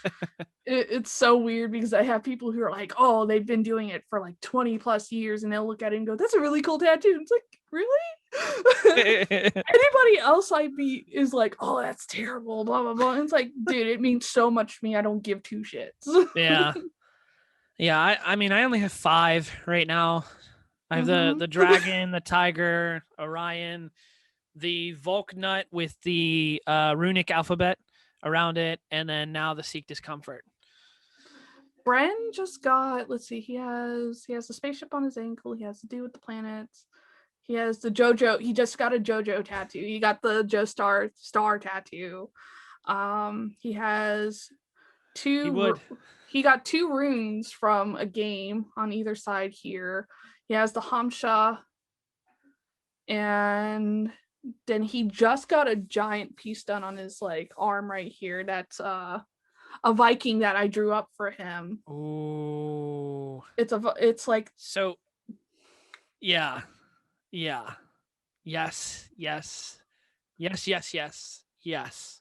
it's so weird because I have people who are like, oh, they've been doing it for like 20 plus years, and they'll look at it and go, that's a really cool tattoo. It's like, really? Anybody else I meet is like, oh, that's terrible, blah blah blah. And it's like, dude, it means so much to me. I don't give 2 shits. Yeah. Yeah, I mean I only have 5 right now. I have Mhm. the dragon, the tiger, Orion, the Volk nut with the runic alphabet around it, and then now the Seek Discomfort. Bren just got, let's see, he has the spaceship on his ankle, he has to do with the planets. He has the JoJo, he just got a JoJo tattoo. He got the Star tattoo. He has He would. he got 2 runes from a game on either side here. He has the Hamsha, and then he just got a giant piece done on his like arm right here. That's a Viking that I drew up for him. Ooh. It's like, So yeah. Yeah. Yes. Yes. Yes, yes, yes. Yes.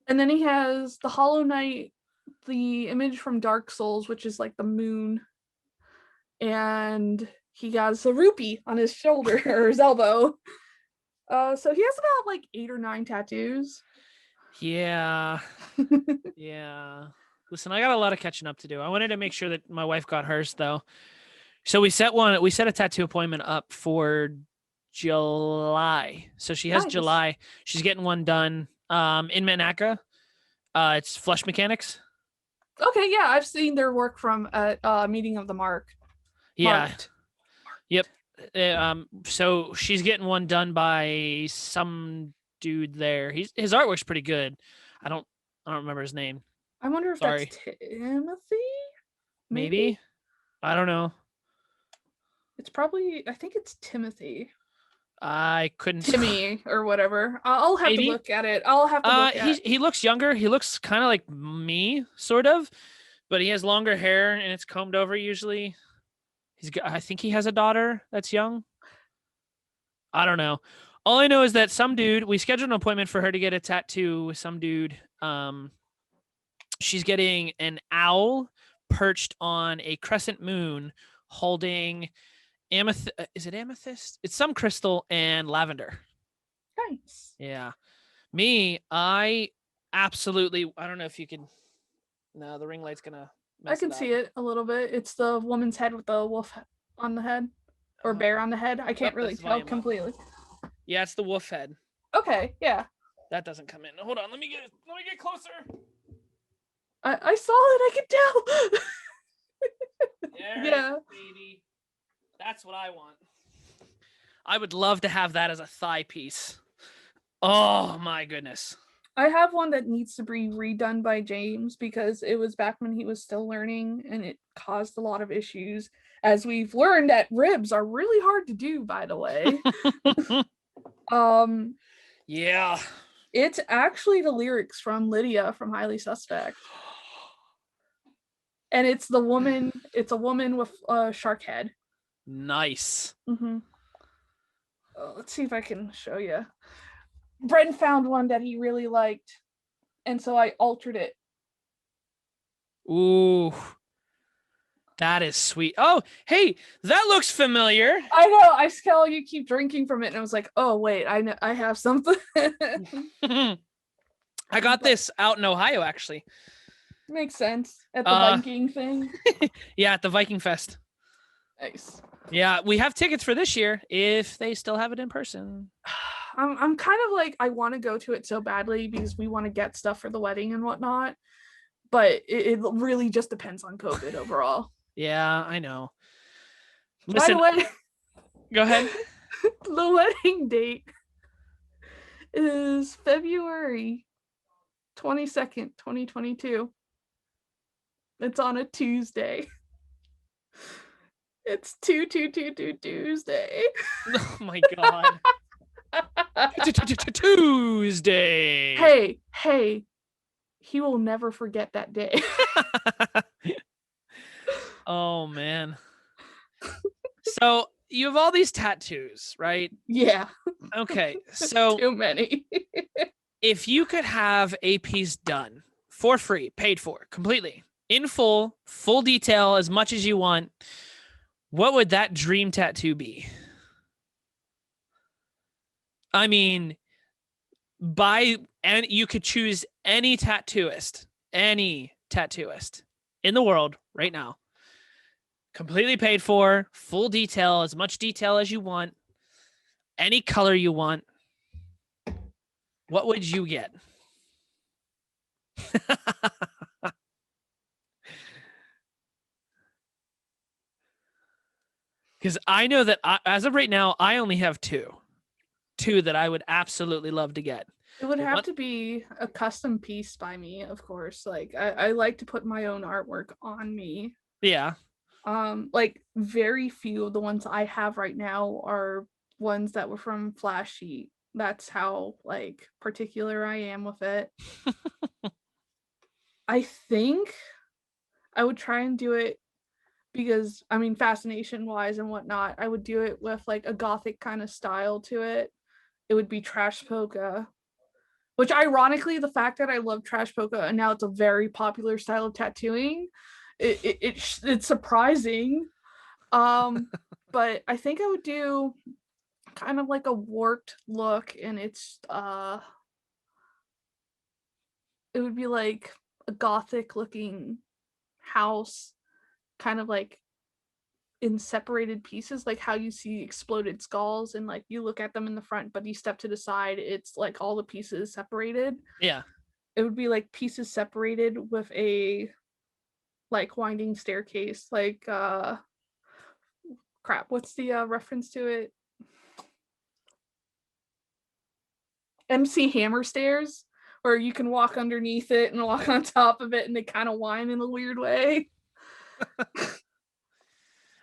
and then he has the Hollow Knight, the image from Dark Souls, which is like the moon, and he has a rupee on his shoulder or his elbow. So he has about like 8 or 9 tattoos. Yeah. Yeah. Listen, I got a lot of catching up to do. I wanted to make sure that my wife got hers though. So we set a tattoo appointment up for July. So she has Nice. July. She's getting one done in Manaka. It's Flush Mechanics. Okay, yeah, I've seen their work from a meeting of the Mark. Yeah. Marked. Yep. So she's getting one done by some dude there. His artwork's pretty good. I don't remember his name. I wonder if Sorry. that's Timothy? Maybe? I don't know. It's probably, I think it's Timothy. I couldn't. Timmy or whatever. I'll have Maybe. to look at it. I'll have to look at he looks younger. He looks kind of like me, sort of, but he has longer hair and it's combed over usually. I think he has a daughter that's young. I don't know. All I know is that some dude, we scheduled an appointment for her to get a tattoo with some dude. She's getting an owl perched on a crescent moon holding amethyst. Is it amethyst? It's some crystal and lavender. Nice. Yeah. Me, I absolutely, I don't know if you can. No, the ring light's gonna mess I can it up. see it a little bit. It's the woman's head with the wolf on the head or bear on the head. I can't really tell completely. Yeah, it's the wolf head. Okay, yeah. That doesn't come in. Hold on, let me get closer. I saw it. I could tell. Yeah, baby. That's what I want. I would love to have that as a thigh piece. Oh my goodness. I have one that needs to be redone by James because it was back when he was still learning and it caused a lot of issues. As we've learned that ribs are really hard to do, by the way. Yeah. It's actually the lyrics from Lydia from Highly Suspect. And it's a woman with a shark head. Nice. Mm-hmm. let's see if I can show you. Bren found one that he really liked, and so I altered it. Ooh, that is sweet. Oh, hey, that looks familiar. I know. I saw you keep drinking from it, and I was like, "Oh wait, I know. I have something." I got this out in Ohio, actually. Makes sense at the Viking thing. Yeah, at the Viking Fest. Nice. Yeah, we have tickets for this year if they still have it in person. I'm kind of like, I want to go to it so badly because we want to get stuff for the wedding and whatnot, but it really just depends on COVID overall. Yeah, I know. Listen, by the way, go ahead. The wedding date is February 22nd, 2022. It's on a Tuesday. It's 2/2/2/2 Tuesday. Oh my god. Tuesday. Hey. He will never forget that day. Oh man. So you have all these tattoos, right? Yeah. Okay. So too many. if you could have a piece done for free, paid for, completely, in full detail, as much as you want, what would that dream tattoo be? I mean, and you could choose any tattooist in the world right now. Completely paid for, full detail, as much detail as you want, any color you want. What would you get? Because I know that as of right now, I only have two that I would absolutely love to get. It would have to be a custom piece by me, of course. Like I like to put my own artwork on me. Yeah. Like very few of the ones I have right now are ones that were from Flash Sheet. That's how like particular I am with it. I think I would try and do it because I mean fascination wise and whatnot, I would do it with like a gothic kind of style to it. It would be trash polka. Which ironically, the fact that I love trash polka and now it's a very popular style of tattooing, it's surprising. But I think I would do kind of like a warped look, and it would be like a gothic looking house, kind of like in separated pieces, like how you see exploded skulls and like you look at them in the front, but you step to the side, it's like all the pieces separated. Yeah. It would be like pieces separated with a like winding staircase, like crap, what's the reference to it? MC Hammer stairs, where you can walk underneath it and walk on top of it and they kind of whine in a weird way.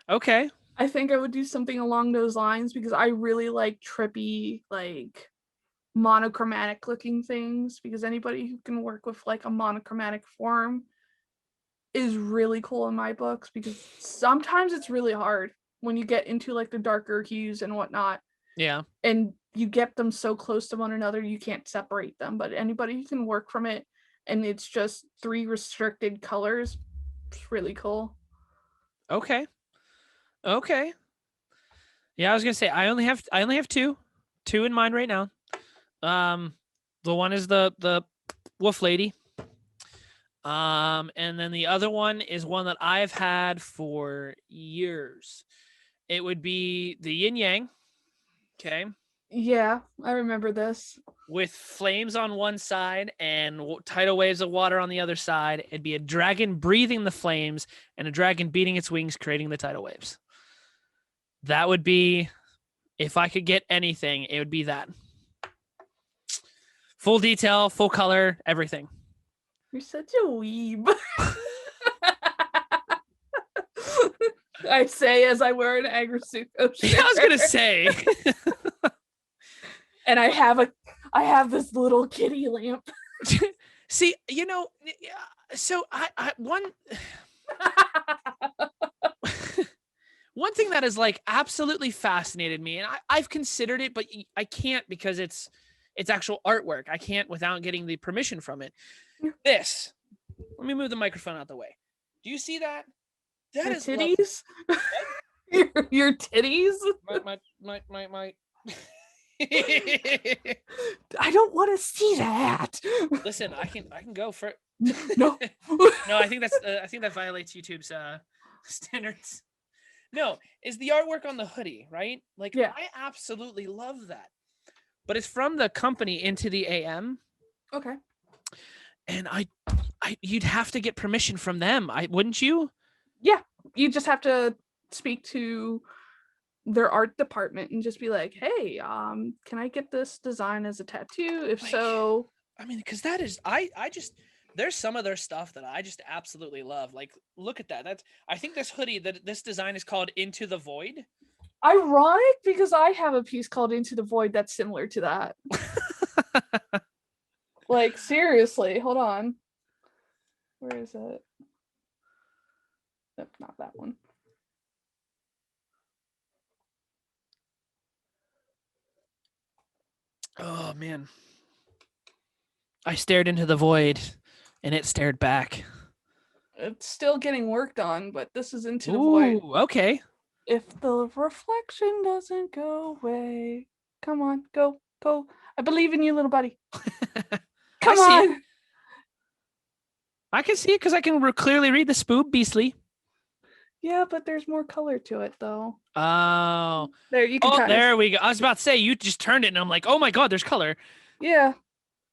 Okay. I think I would do something along those lines because I really like trippy, like monochromatic looking things, because anybody who can work with like a monochromatic form is really cool in my books, because sometimes it's really hard when you get into like the darker hues and whatnot. Yeah. And you get them so close to one another, you can't separate them. But anybody who can work from it and it's just 3 restricted colors, it's really cool. Okay. Yeah, I was gonna say I only have two in mind right now. The one is the wolf lady. And then the other one is one that I've had for years. It would be the yin yang. Okay. Yeah, I remember this. With flames on one side and tidal waves of water on the other side. It'd be a dragon breathing the flames and a dragon beating its wings, creating the tidal waves. That would be, if I could get anything, it would be that. Full detail, full color, everything. You're such a weeb. I say as I wear an Agrisuko shirt. Yeah, I was gonna say. And I have this little kitty lamp. See, one something that has like absolutely fascinated me, and I've considered it, but I can't because it's actual artwork. I can't without getting the permission from it. This. Let me move the microphone out the way. Do you see that? That Your is lovely. titties? Your titties? My. I don't want to see that. Listen, I can go for No. No, I think that violates YouTube's standards. No, is the artwork on the hoodie, right? Like, Yeah. I absolutely love that. But it's from the company Into the AM. Okay. And I you'd have to get permission from them. Wouldn't you? Yeah. You just have to speak to their art department and just be like, hey, can I get this design as a tattoo? If Like, so. I mean, because that is I just there's some of their stuff that I just absolutely love. Like, look at that. I think this hoodie, this design is called Into the Void. Ironic, because I have a piece called Into the Void that's similar to that. Like, seriously, hold on. Where is it? Nope, not that one. Oh man. I stared into the void and it stared back. It's still getting worked on, but this is Into the Void. Okay. If the reflection doesn't go away, come on, go. I believe in you, little buddy. Come on. I can see it because I can clearly read the spoob beastly. Yeah, but there's more color to it, though. Oh. There, you can there we go. I was about to say, you just turned it and I'm like, oh my God, there's color. Yeah.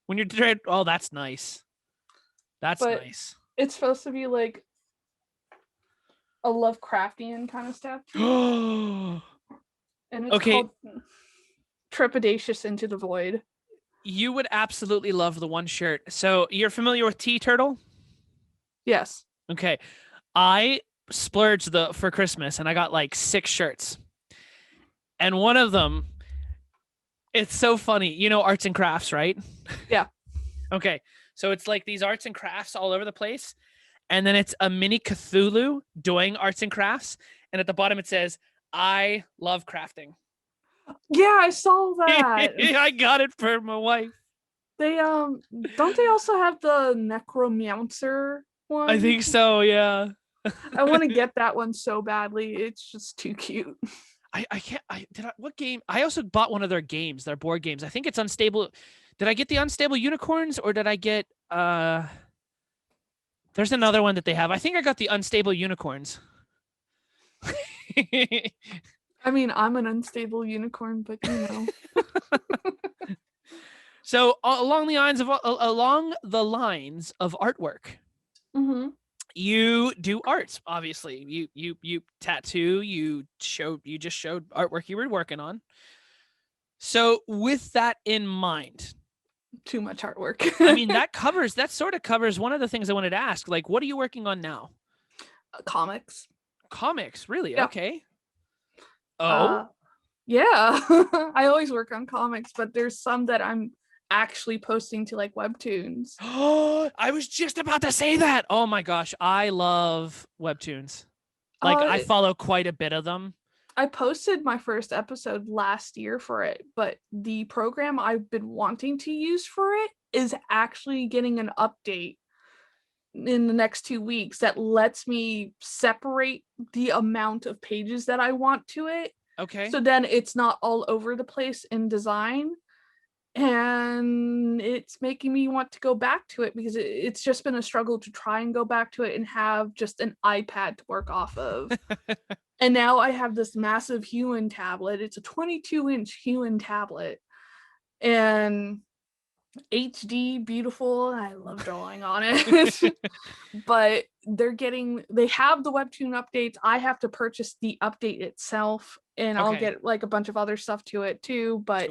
When you're oh, that's nice. That's nice. It's supposed to be like a Lovecraftian kind of stuff. And it's called Trepidatious Into the Void. You would absolutely love the one shirt. So you're familiar with Tea Turtle? Yes. Okay. I splurged for Christmas and I got like 6 shirts. And one of them, it's so funny. You know, arts and crafts, right? Yeah. Okay. So it's like these arts and crafts all over the place. And then it's a mini Cthulhu doing arts and crafts. And at the bottom it says, I love crafting. Yeah, I saw that. I got it for my wife. They don't they also have the Necromancer one? I think so, yeah. I want to get that one so badly. It's just too cute. What game? I also bought one of their games, their board games. I think it's Unstable. Did I get the Unstable Unicorns or did I get there's another one that they have. I think I got the Unstable Unicorns. I mean, I'm an unstable unicorn, but you know. So along the lines of artwork, you do arts. Obviously, you tattoo. You just showed artwork you were working on. So with that in mind, too much artwork. I mean, that sort of covers one of the things I wanted to ask. Like, what are you working on now? Comics. Comics, really? Yeah. Okay. Oh, yeah. I always work on comics, but there's some that I'm actually posting to like webtoons. Oh, I was just about to say that. Oh my gosh, I love webtoons. Like, I follow quite a bit of them. I posted my first episode last year for it, but the program I've been wanting to use for it is actually getting an update in the next 2 weeks that lets me separate the amount of pages that I want to it. Okay. So then it's not all over the place in design. And it's making me want to go back to it because it's just been a struggle to try and go back to it and have just an iPad to work off of. And now I have this massive Huon tablet. It's a 22-inch Huon tablet. And HD, beautiful, and I love drawing on it. But they have the webtoon updates. I have to purchase the update itself, and I'll get like a bunch of other stuff to it too. But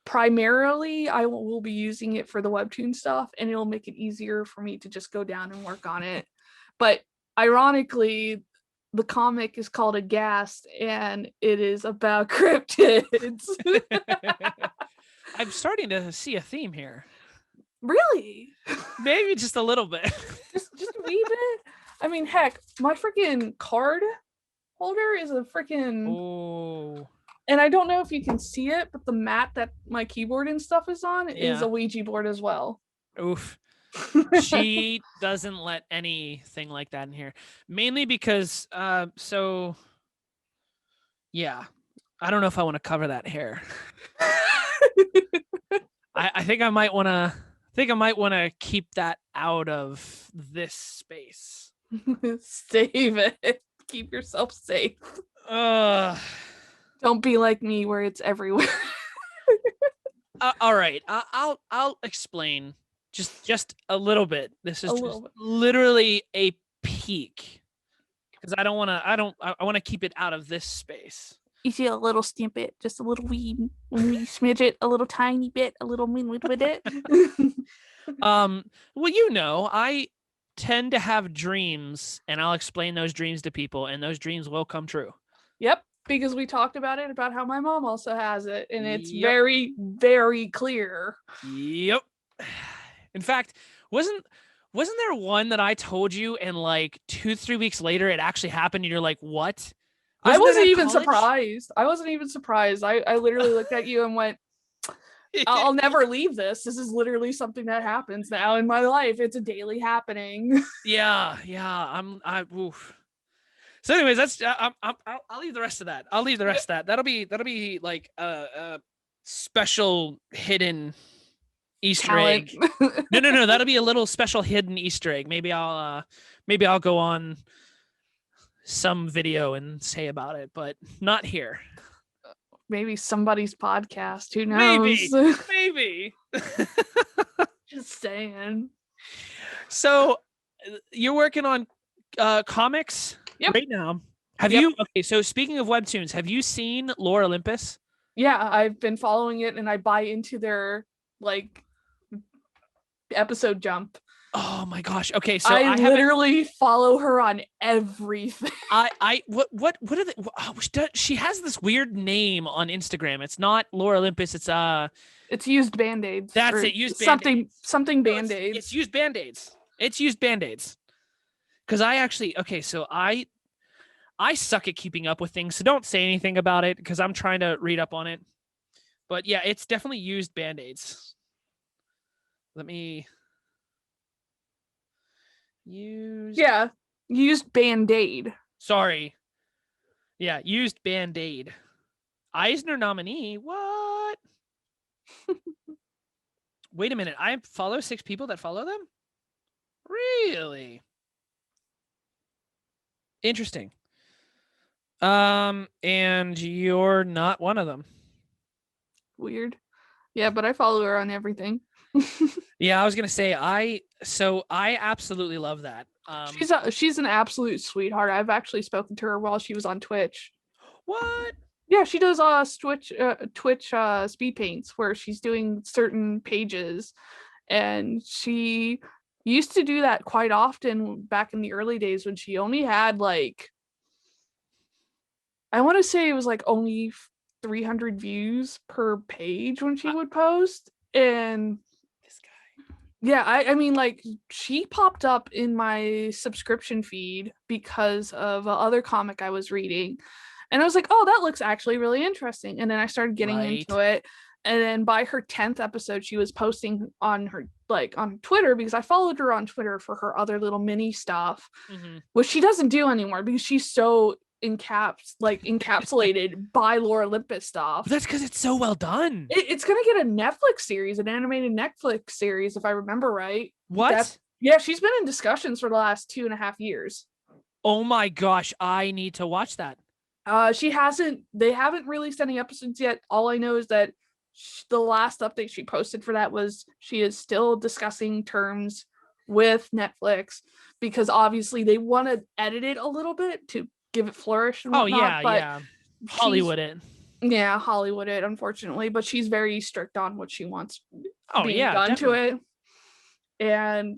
primarily, I will be using it for the webtoon stuff, and it'll make it easier for me to just go down and work on it. But ironically, the comic is called Aghast, and it is about cryptids. I'm starting to see a theme here. Really? Maybe just a little bit. just a wee bit. I mean, heck, my freaking card holder is a freaking. Oh. And I don't know if you can see it, but the mat that my keyboard and stuff is on is Yeah. a Ouija board as well. Oof. She doesn't let anything like that in here. Mainly because so yeah. I don't know if I want to cover that hair. I think I might wanna keep that out of this space. Save it. Keep yourself safe. Uh Don't be like me where it's everywhere. all right. I'll explain just a little bit. This is A just little bit. literally a peek because I want to keep it out of this space. You see a little snippet, just a little wee smidge it, a little tiny bit, a little with it. Well, you know, I tend to have dreams and I'll explain those dreams to people and those dreams will come true. Yep, because we talked about it, about how my mom also has it, and it's Yep. very, very clear. Yep. In fact, wasn't there one that I told you and like 2-3 weeks later it actually happened and you're like, what? I wasn't even college? surprised. I literally looked at you and went, I'll never leave this. This is literally something that happens now in my life. It's a daily happening. Yeah. Oof. So, anyways, that's I'll leave the rest of that. That'll be like a special hidden Easter Talent. egg. No. That'll be a little special hidden Easter egg. Maybe I'll go on some video and say about it, but not here. Maybe somebody's podcast. Who knows? Maybe. Just saying. So you're working on comics right now. Have you? Okay, so speaking of webtoons, have you seen Lore Olympus? Yeah, I've been following it, and I buy into their like episode jump. Oh my gosh. Okay, so I literally follow her on everything. What are they? She has this weird name on Instagram. It's not Lore Olympus. It's used band-aids. That's it. Used band-aids. Something band-aids. It's used band-aids. It's used band-aids. Because I suck at keeping up with things, so don't say anything about it because I'm trying to read up on it. But yeah, it's definitely used band-aids. Let me use. Yeah, used band-aid. Sorry. Yeah, used band-aid. Eisner nominee. What? Wait a minute. I follow 6 people that follow them? Really? Interesting. And you're not one of them. Weird. Yeah, but I follow her on everything. Yeah, I was gonna say I absolutely love that. She's an absolute sweetheart. I've actually spoken to her while she was on Twitch. What? Yeah, she does Twitch speed paints where she's doing certain pages, and she used to do that quite often back in the early days when she only had like, I want to say it was like only 300 views per page when she would post. And this guy. Yeah, I mean, like, she popped up in my subscription feed because of other comic I was reading. And I was like, oh, that looks actually really interesting. And then I started getting into it. And then by her 10th episode, she was posting on her, like, on Twitter, because I followed her on Twitter for her other little mini stuff, which she doesn't do anymore because she's so encapsulated by Lore Olympus stuff. But that's because it's so well done. It's gonna get a Netflix series, an animated Netflix series, if I remember right. What? Yeah, she's been in discussions for the last 2.5 years. Oh my gosh, I need to watch that. They haven't released any episodes yet. All I know is that the last update she posted for that was she is still discussing terms with Netflix, because obviously they want to edit it a little bit to give it flourish and whatnot. Yeah. Hollywood it. Yeah, Hollywood it, unfortunately. But she's very strict on what she wants done definitely. to it.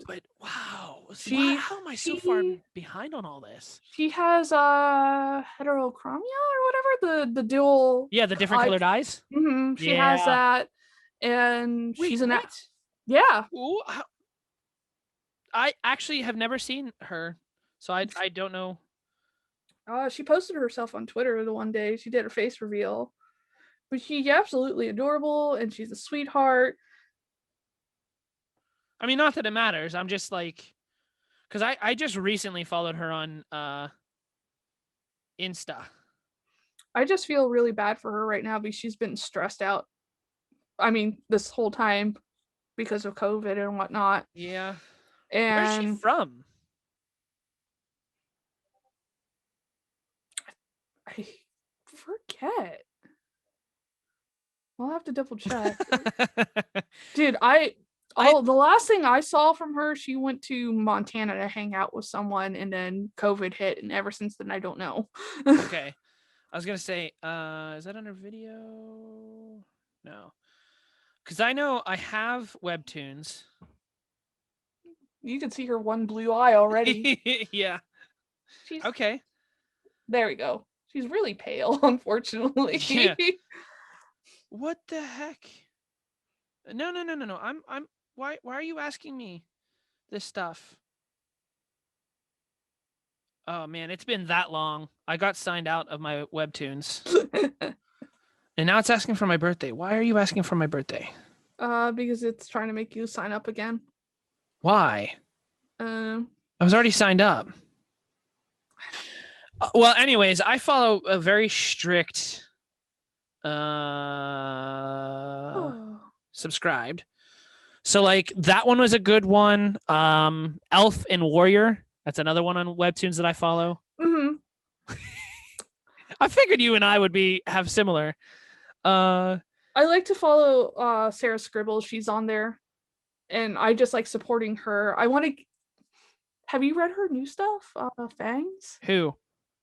But wow, how am I so far behind on all this? She has heterochromia or whatever, the dual. Yeah, the different colored eyes. Mm-hmm, she has that, and she's an yeah. Ooh, I actually have never seen her, so I don't know. She posted herself on Twitter the one day. She did a face reveal. But she's absolutely adorable and she's a sweetheart. I mean, not that it matters. I'm just like, because I just recently followed her on Insta. I just feel really bad for her right now because she's been stressed out. I mean, this whole time because of COVID and whatnot. Yeah. Where's she And from? I forget. I'll have to double check. Dude, the last thing I saw from her, she went to Montana to hang out with someone and then COVID hit, and ever since then I don't know. Okay. I was gonna say, is that under video? No. Because I know I have webtoons. You can see her one blue eye already. Yeah. She's Okay. There we go. She's really pale, unfortunately. Yeah. What the heck? No. I'm why are you asking me this stuff? Oh man, it's been that long. I got signed out of my webtoons. And now it's asking for my birthday. Why are you asking for my birthday? Because it's trying to make you sign up again. Why? Um, I was already signed up. Well, anyways, I follow a very strict subscribed. So like that one was a good one. Elf and Warrior. That's another one on webtoons that I follow. Mm-hmm. I figured you and I would have similar. I like to follow Sarah Scribble. She's on there, and I just like supporting her. I want to. Have you read her new stuff? Fangs. Who?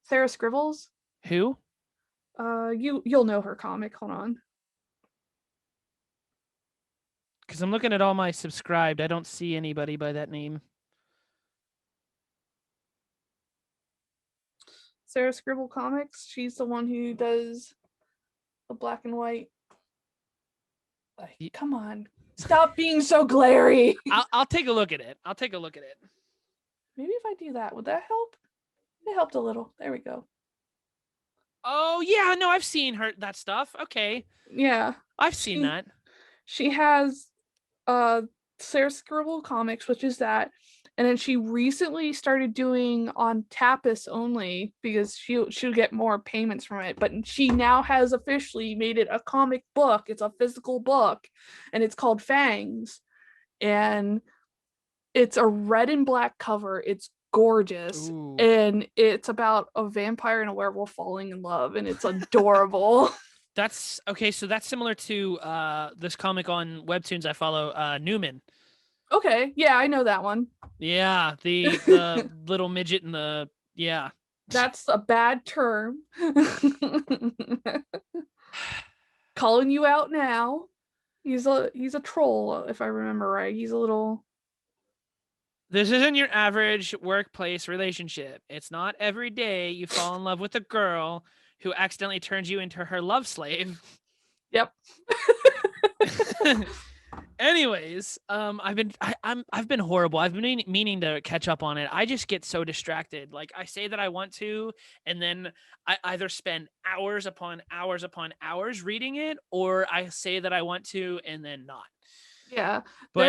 Sarah Scribbles. Who? You'll know her comic. Hold on. Because I'm looking at all my subscribed. I don't see anybody by that name. Sarah Scribble Comics. She's the one who does the black and white. Like, come on. Stop being so glary. I'll take a look at it. Maybe if I do that, would that help? It helped a little. There we go. Oh yeah, no, I've seen that stuff. Okay. Yeah. I've seen that. She has Sarah Scribble Comics, which is that. And then she recently started doing on Tapas only because she'll get more payments from it. But she now has officially made it a comic book. It's a physical book, and it's called Fangs. And it's a red and black cover. It's gorgeous. Ooh. And it's about a vampire and a werewolf falling in love, and it's adorable. That's okay. So that's similar to this comic on webtoons I follow, Newman. Okay, yeah, I know that one. Yeah, the little midget and That's a bad term. Calling you out now. He's a troll, if I remember right. He's a little. This isn't your average workplace relationship. It's not every day you fall in love with a girl who accidentally turns you into her love slave. Yep. Anyways, I've been horrible. I've been meaning to catch up on it. I just get so distracted. Like I say that I want to, and then I either spend hours upon hours upon hours reading it, or I say that I want to and then not. Yeah. But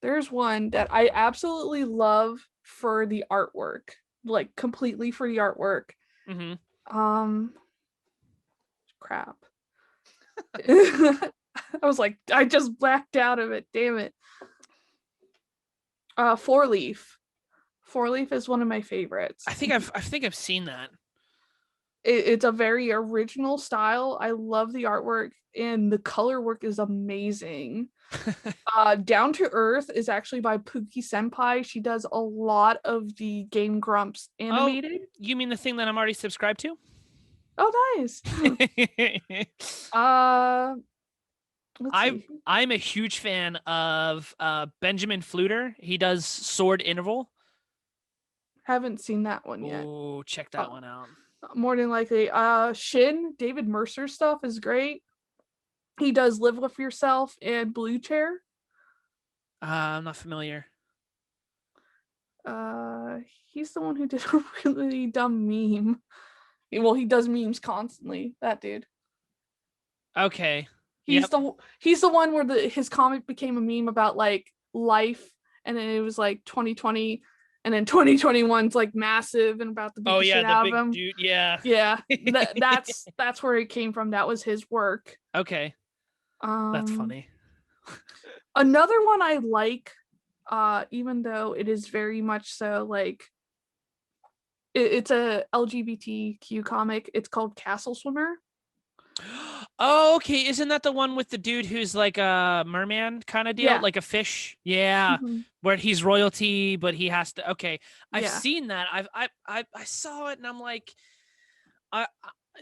There's one that I absolutely love for the artwork. Like completely for the artwork. Mm-hmm. Crap. I was like, I just blacked out of it. Damn it. Four Leaf. Four Leaf is one of my favorites. I think I've seen that. It's a very original style. I love the artwork, and the color work is amazing. Down to Earth is actually by Pookie Senpai. She does a lot of the Game Grumps animated. Oh, you mean the thing that I'm already subscribed to? Oh, nice. I'm a huge fan of Benjamin Fluter. He does Sword Interval. Haven't seen that one yet. Oh, check that one out. More than likely. Shin, David Mercer stuff is great. He does Live With Yourself and Blue Chair. I'm not familiar. He's the one who did a really dumb meme. Well, he does memes constantly. That dude. Okay. He's Yep. the one where his comic became a meme about like life, and then it was like 2020, and then 2021's like massive and about to beat Oh the yeah, shit the out of big him. dude. Yeah. Yeah, that's where it came from. That was his work. Okay. That's funny. Another one I like, even though it is very much so like it's a LGBTQ comic. It's called Castle Swimmer. Oh, okay. Isn't that the one with the dude who's like a merman kind of deal, Yeah. like a fish? Yeah, Mhm. where he's royalty, but he has to. Okay, I've Yeah. seen that. I saw it, and I'm like,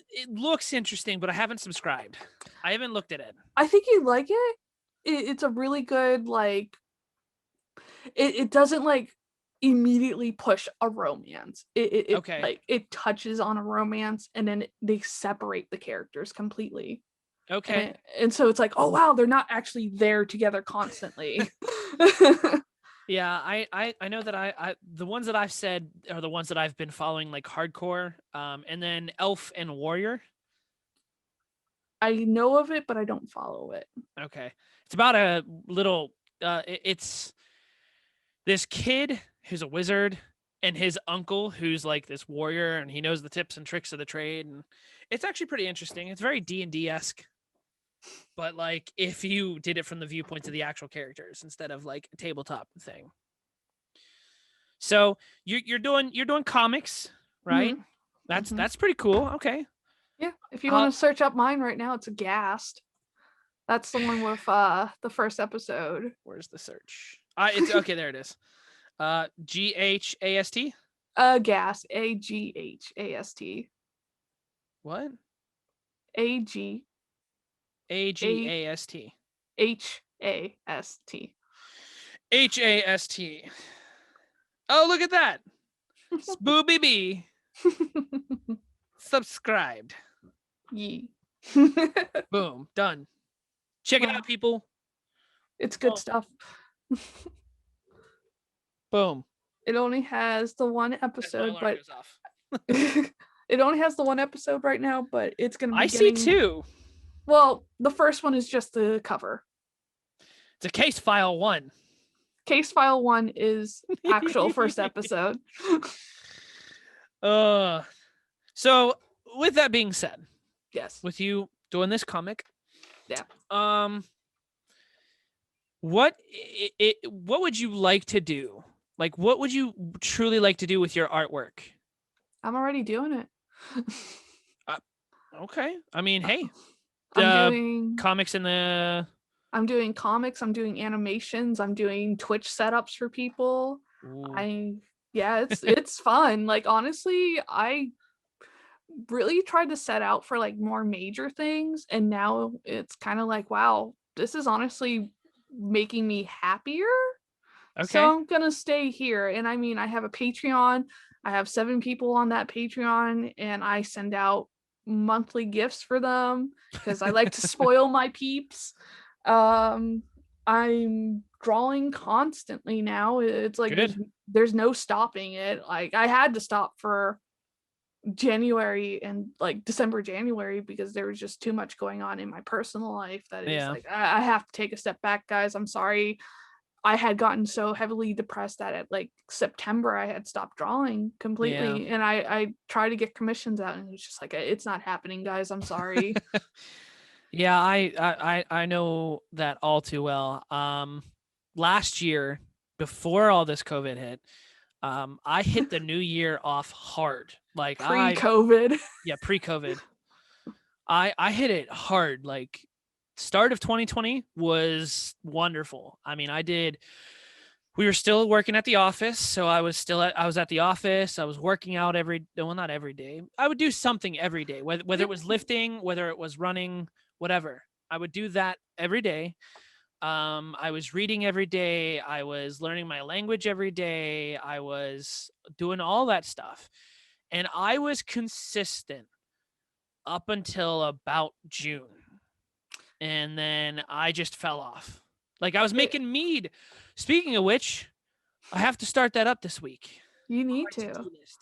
it looks interesting, but I haven't subscribed. I haven't looked at it. I think you like it. It's a really good like. It doesn't like immediately push a romance. It Okay. like it touches on a romance, and then they separate the characters completely. Okay. And so it's like, oh wow, they're not actually there together constantly. Yeah, I know that I the ones that I've said are the ones that I've been following like hardcore. And then Elf and Warrior. I know of it, but I don't follow it. Okay. It's about a little it's this kid who's a wizard and his uncle who's like this warrior and he knows the tips and tricks of the trade, and it's actually pretty interesting. It's very D&D-esque. But like if you did it from the viewpoints of the actual characters instead of like a tabletop thing. So you're doing comics, right? Mm-hmm. That's pretty cool. Okay. Yeah. If you want to search up mine right now, it's a Ghast. That's the one with the first episode. Where's the search? It's okay, there it is. Ghast? Ghast. Aghast. What? Agast. Agast. Hast. Hast. Oh, look at that. Spooby B. Subscribed. Yee. Boom. Done. Check it out, people. It's good stuff. Boom. It only has the one episode, but it only has the one episode right now, but it's gonna be see two. Well, the first one is just the cover. It's a case file 1. Case file 1 is actual first episode. So with that being said, yes, with you doing this comic, yeah. What would you like to do? Like, what would you truly like to do with your artwork? I'm already doing it. Okay. I mean, hey, I'm doing comics in the. I'm doing comics. I'm doing animations. I'm doing Twitch setups for people. Ooh. It's fun. Like honestly, I really tried to set out for like more major things, and now it's kind of like, wow, this is honestly making me happier. Okay. So I'm gonna stay here. And I mean, I have a Patreon. I have 7 people on that Patreon, and I send out monthly gifts for them because I like to spoil my peeps. I'm drawing constantly now. It's like there's no stopping it. Like I had to stop for January and like December, January, because there was just too much going on in my personal life that it's like I have to take a step back, guys. I'm sorry. I had gotten so heavily depressed that at like September I had stopped drawing completely, and I tried to get commissions out, and it was just like, it's not happening, guys. I'm sorry. Yeah, I know that all too well. Last year, before all this COVID hit, I hit the new year off hard. Like pre-COVID. Pre-COVID. I hit it hard. Like start of 2020 was wonderful. I mean, we were still working at the office, so I was at the office. I was working out not every day. I would do something every day, whether it was lifting, whether it was running, whatever. I would do that every day. I was reading every day. I was learning my language every day. I was doing all that stuff. And I was consistent up until about June. And then I just fell off. Like I was making mead. Speaking of which, I have to start that up this week. You need my to. to-do list.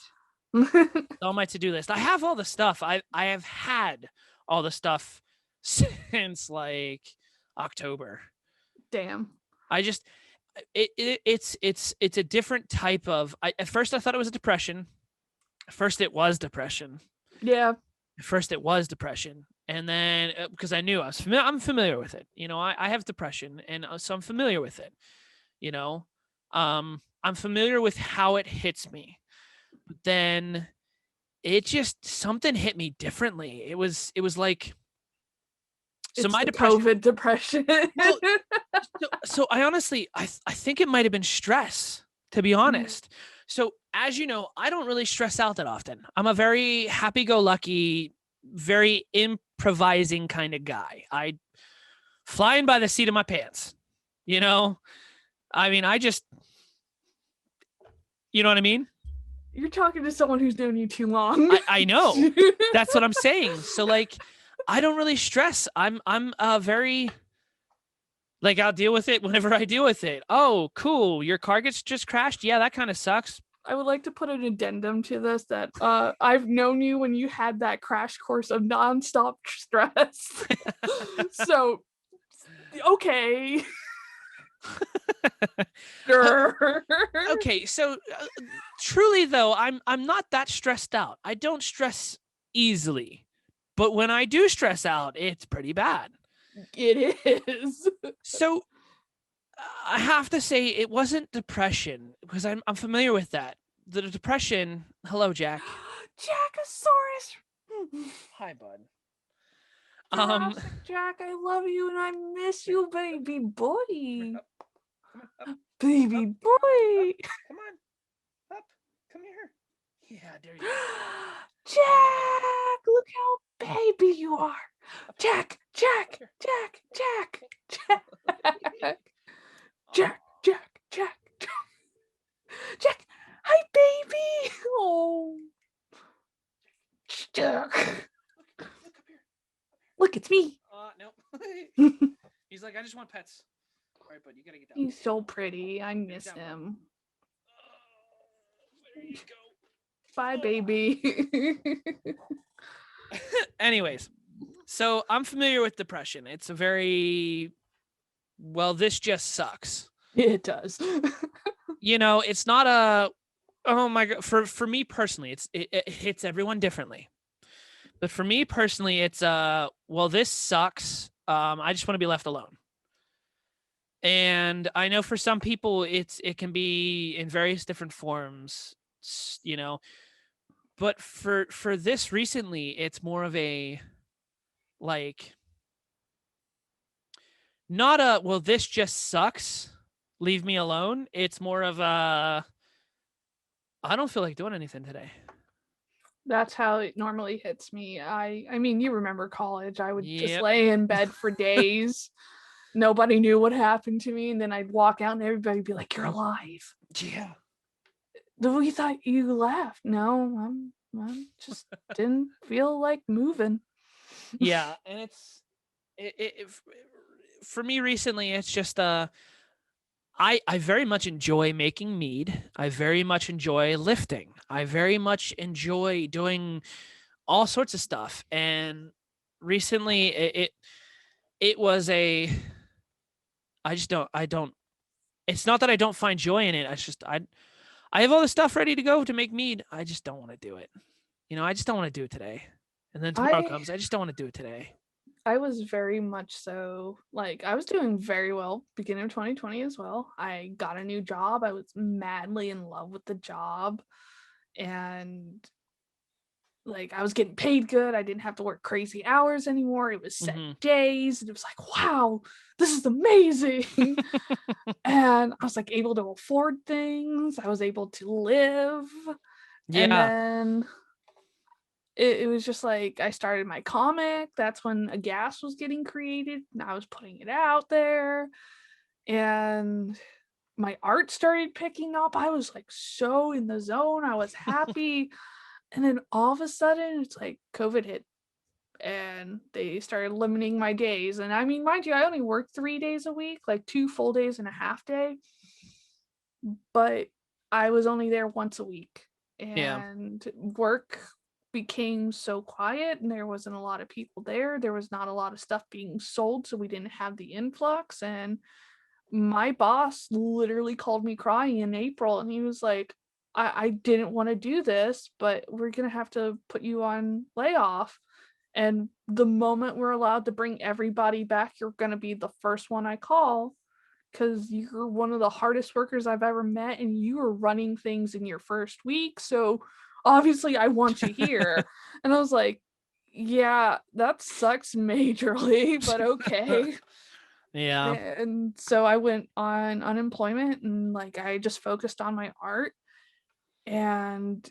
On my to-do list. I have all the stuff. I have had all the stuff since like October. Damn. I just it's a different type of at first I thought it was a depression. At first it was depression. Yeah. At first it was depression. And then because I knew I'm familiar with it. You know, I have depression and so I'm familiar with it. You know, I'm familiar with how it hits me. But then it just something hit me differently. It was like so It's my the depression. COVID depression. Well, so I honestly I think it might have been stress, to be honest. So as you know, I don't really stress out that often. I'm a very happy-go-lucky, very improvising kind of guy. I flying by the seat of my pants. You know, I mean, you know what I mean? You're talking to someone who's known you too long. I know. That's what I'm saying. So like, I don't really stress. I'm very like I'll deal with it whenever I deal with it. Oh, cool. Your car gets just crashed. Yeah, that kind of sucks. I would like to put an addendum to this that I've known you when you had that crash course of nonstop stress. So, okay. Sure. Okay, so truly though, I'm not that stressed out. I don't stress easily. But when I do stress out, it's pretty bad. It is. So I have to say it wasn't depression because I'm familiar with that. The depression. Hello, Jack. Jackosaurus. Hi, bud. Jurassic Jack, I love you and I miss you, baby boy. Baby boy. Come on. Up. Come here. Yeah, there you go. Jack, look how baby you are. Jack. Jack. Hi, baby. Oh. Jack. Look up here. Look, it's me. No. He's like, I just want pets. All right, bud, you gotta get down. He's so pretty. I miss him. There you go. Bye, baby. Anyways, so I'm familiar with depression. It's a very this just sucks. It does. You know, it's not a oh my god. For me personally, it hits everyone differently. But for me personally, it's this sucks. I just want to be left alone. And I know for some people it can be in various different forms, you know. But for this recently, it's more of a like not a this just sucks. Leave me alone. It's more of a I don't feel like doing anything today. That's how it normally hits me. I mean, you remember college. I would just Yep. lay in bed for days. Nobody knew what happened to me, and then I'd walk out and everybody would be like, "You're alive." Yeah. We thought you left. No, I'm just didn't feel like moving. Yeah, and it's for me recently it's just I very much enjoy making mead. I very much enjoy lifting. I very much enjoy doing all sorts of stuff. And recently it was a I don't it's not that I don't find joy in it. It's just I have all the stuff ready to go to make mead. I just don't want to do it. You know, I just don't want to do it today. And then tomorrow comes. I just don't want to do it today. I was very much so like I was doing very well beginning of 2020 as well. I got a new job. I was madly in love with the job and like I was getting paid good. I didn't have to work crazy hours anymore. It was set days and it was like, wow, this is amazing. And I was like able to afford things. I was able to live. Yeah. And then it was just like I started my comic. That's when a gas was getting created and I was putting it out there. And my art started picking up. I was like so in the zone. I was happy. And then all of a sudden it's like COVID hit and they started limiting my days. And I mean, mind you, I only work 3 days a week, like 2 full days and a half day. But I was only there once a week, Yeah. and work became so quiet and there wasn't a lot of people there. There was not a lot of stuff being sold, so we didn't have the influx. And my boss literally called me crying in April, and he was like, I didn't want to do this, but we're gonna have to put you on layoff. And the moment we're allowed to bring everybody back, you're gonna be the first one I call, because you're one of the hardest workers I've ever met, and you are running things in your first week. So obviously I want you here. And I was like, yeah, that sucks majorly, but okay. Yeah. And so I went on unemployment, and like I just focused on my art, and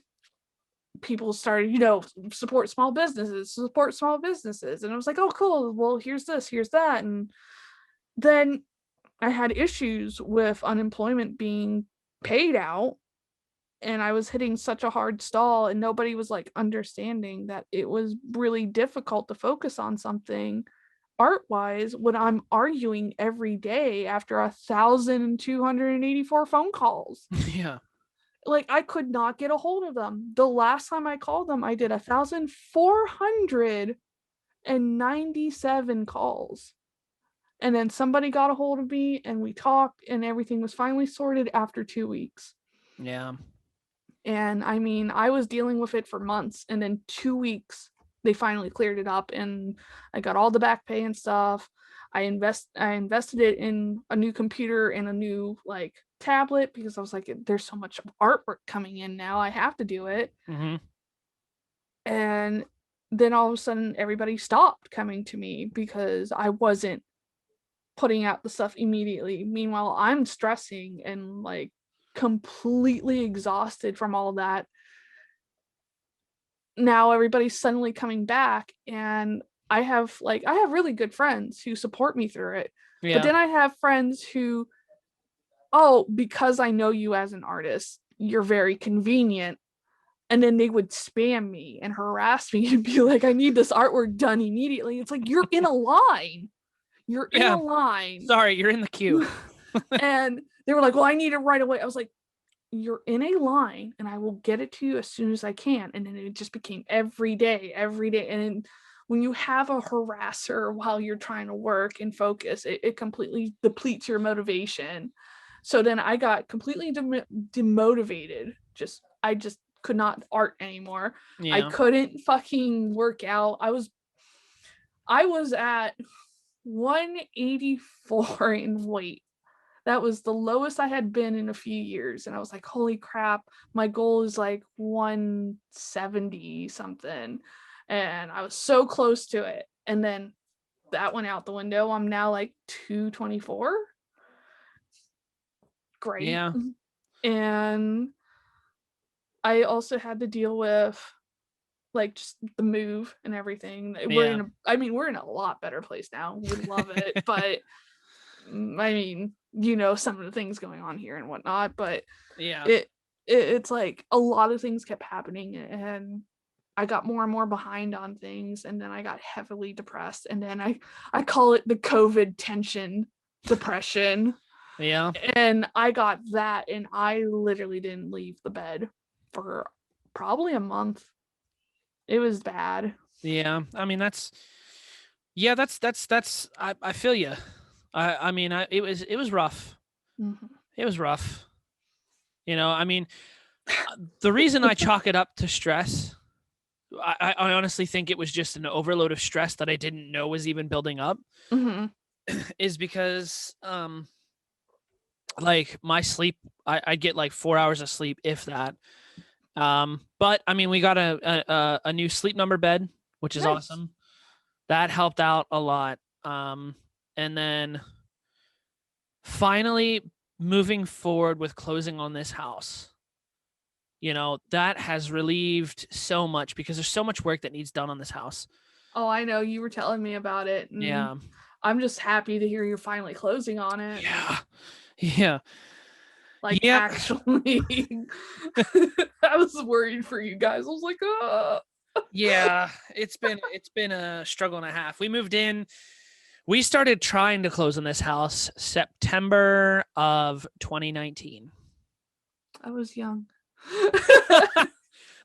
people started, support small businesses, support small businesses. And I was like, oh, cool. Well, here's this, here's that. And then I had issues with unemployment being paid out, and I was hitting such a hard stall, and nobody was like understanding that it was really difficult to focus on something art wise when I'm arguing every day after 1,284 phone calls. Yeah. Like, I could not get a hold of them. The last time I called them, I did 1,497 calls. And then somebody got a hold of me and we talked, and everything was finally sorted after 2 weeks. Yeah. And I mean, I was dealing with it for months, and then 2 weeks they finally cleared it up, and I got all the back pay and stuff. I invested it in a new computer and a new like tablet, because I was like, there's so much artwork coming in now, I have to do it. Mm-hmm. And then all of a sudden everybody stopped coming to me because I wasn't putting out the stuff immediately. Meanwhile, I'm stressing and like completely exhausted from all that. Now everybody's suddenly coming back, and I have really good friends who support me through it. But Yeah. then I have friends who, oh, because I know you as an artist, you're very convenient. And then they would spam me and harass me and be like, I need this artwork done immediately. It's like, you're in a line. You're in Yeah. a line. Sorry, you're in the queue. And they were like, well, I need it right away. I was like, you're in a line and I will get it to you as soon as I can. And then it just became every day. And when you have a harasser while you're trying to work and focus, it completely depletes your motivation. So then I got completely demotivated. I just could not art anymore. Yeah. I couldn't fucking work out. I was at 184 in weight. That was the lowest I had been in a few years. And I was like, holy crap, my goal is like 170 something. And I was so close to it. And then that went out the window. I'm now like 224. Great. Yeah. And I also had to deal with like just the move and everything. Yeah. We're in a lot better place now. We love it. But I mean, some of the things going on here and whatnot, but Yeah. It's like a lot of things kept happening, and I got more and more behind on things, and then I got heavily depressed, and then I call it the COVID tension depression. Yeah. And I got that, and I literally didn't leave the bed for probably a month. It was bad. Yeah. I mean, I feel you. I mean, it was rough. Mm-hmm. It was rough. I mean, the reason I chalk it up to stress, I honestly think it was just an overload of stress that I didn't know was even building up, Mm-hmm. is because, like my sleep, I get like 4 hours of sleep, if that. But I mean, we got a new sleep number bed, which is Nice. awesome. That helped out a lot. And then finally moving forward with closing on this house, that has relieved so much, because there's so much work that needs done on this house. Oh, I know, you were telling me about it. And Yeah. I'm just happy to hear you're finally closing on it. Yeah. Yeah. Like, Yep. actually, I was worried for you guys. I was like, oh. Yeah, it's been a struggle and a half. We started trying to close on this house September of 2019. I was young.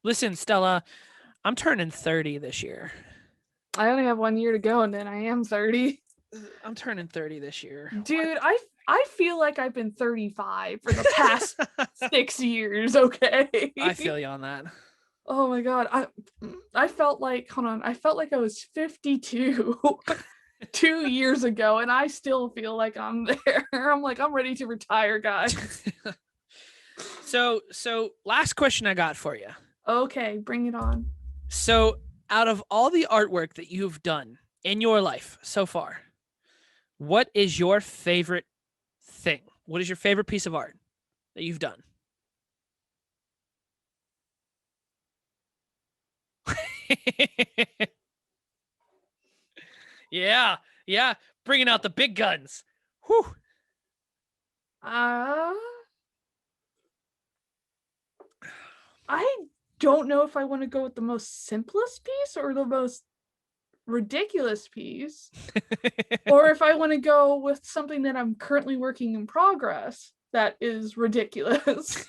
Listen, Stella, I'm turning 30 this year. I only have 1 year to go, and then I am 30. I'm turning 30 this year. Dude, I feel like I've been 35 for the past 6 years, okay? I feel you on that. Oh my god. I felt like, hold on, I felt like I was 52 2 years ago, and I still feel like I'm there. I'm like, I'm ready to retire, guys. So last question I got for you. Okay, bring it on. So out of all the artwork that you've done in your life so far, what is your favorite thing? What is your favorite piece of art that you've done? Yeah, bringing out the big guns. Whew. I don't know if I want to go with the most simplest piece or the most ridiculous piece, or if I want to go with something that I'm currently working in progress that is ridiculous.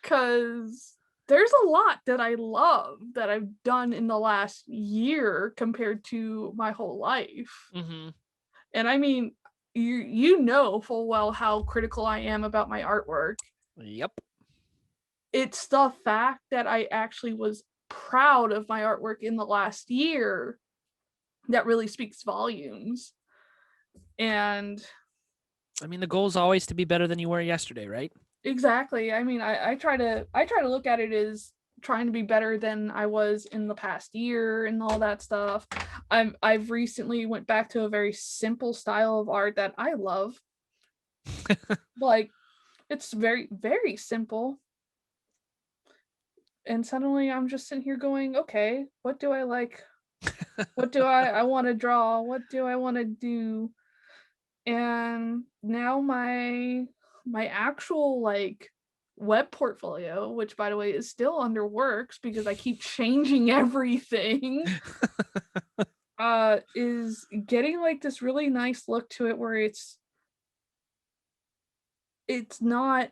Because there's a lot that I love that I've done in the last year compared to my whole life. Mm-hmm. And I mean, you know full well how critical I am about my artwork. Yep. It's the fact that I actually was proud of my artwork in the last year that really speaks volumes. And I mean, the goal is always to be better than you were yesterday, right? exactly. I mean, I try to look at it as trying to be better than I was in the past year and all that stuff. I've recently went back to a very simple style of art that I love. Like, it's very, very simple. And suddenly I'm just sitting here going, okay, what do I like? What do I want to draw? What do I want to do? And now my actual like web portfolio, which by the way is still under works because I keep changing everything, is getting like this really nice look to it where it's not,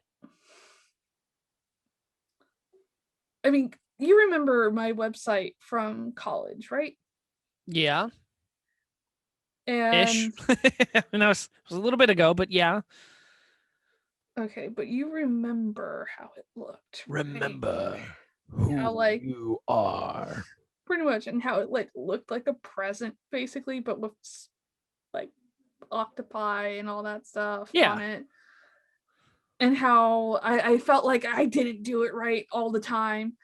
I mean, you remember my website from college, right? Yeah. Ish. And I mean, that was a little bit ago, but yeah. okay, but you remember how it looked, right? Remember who How, like, you are. pretty much, and how it like looked like a present basically, but with like octopi and all that stuff on it. And how I felt like I didn't do it right all the time.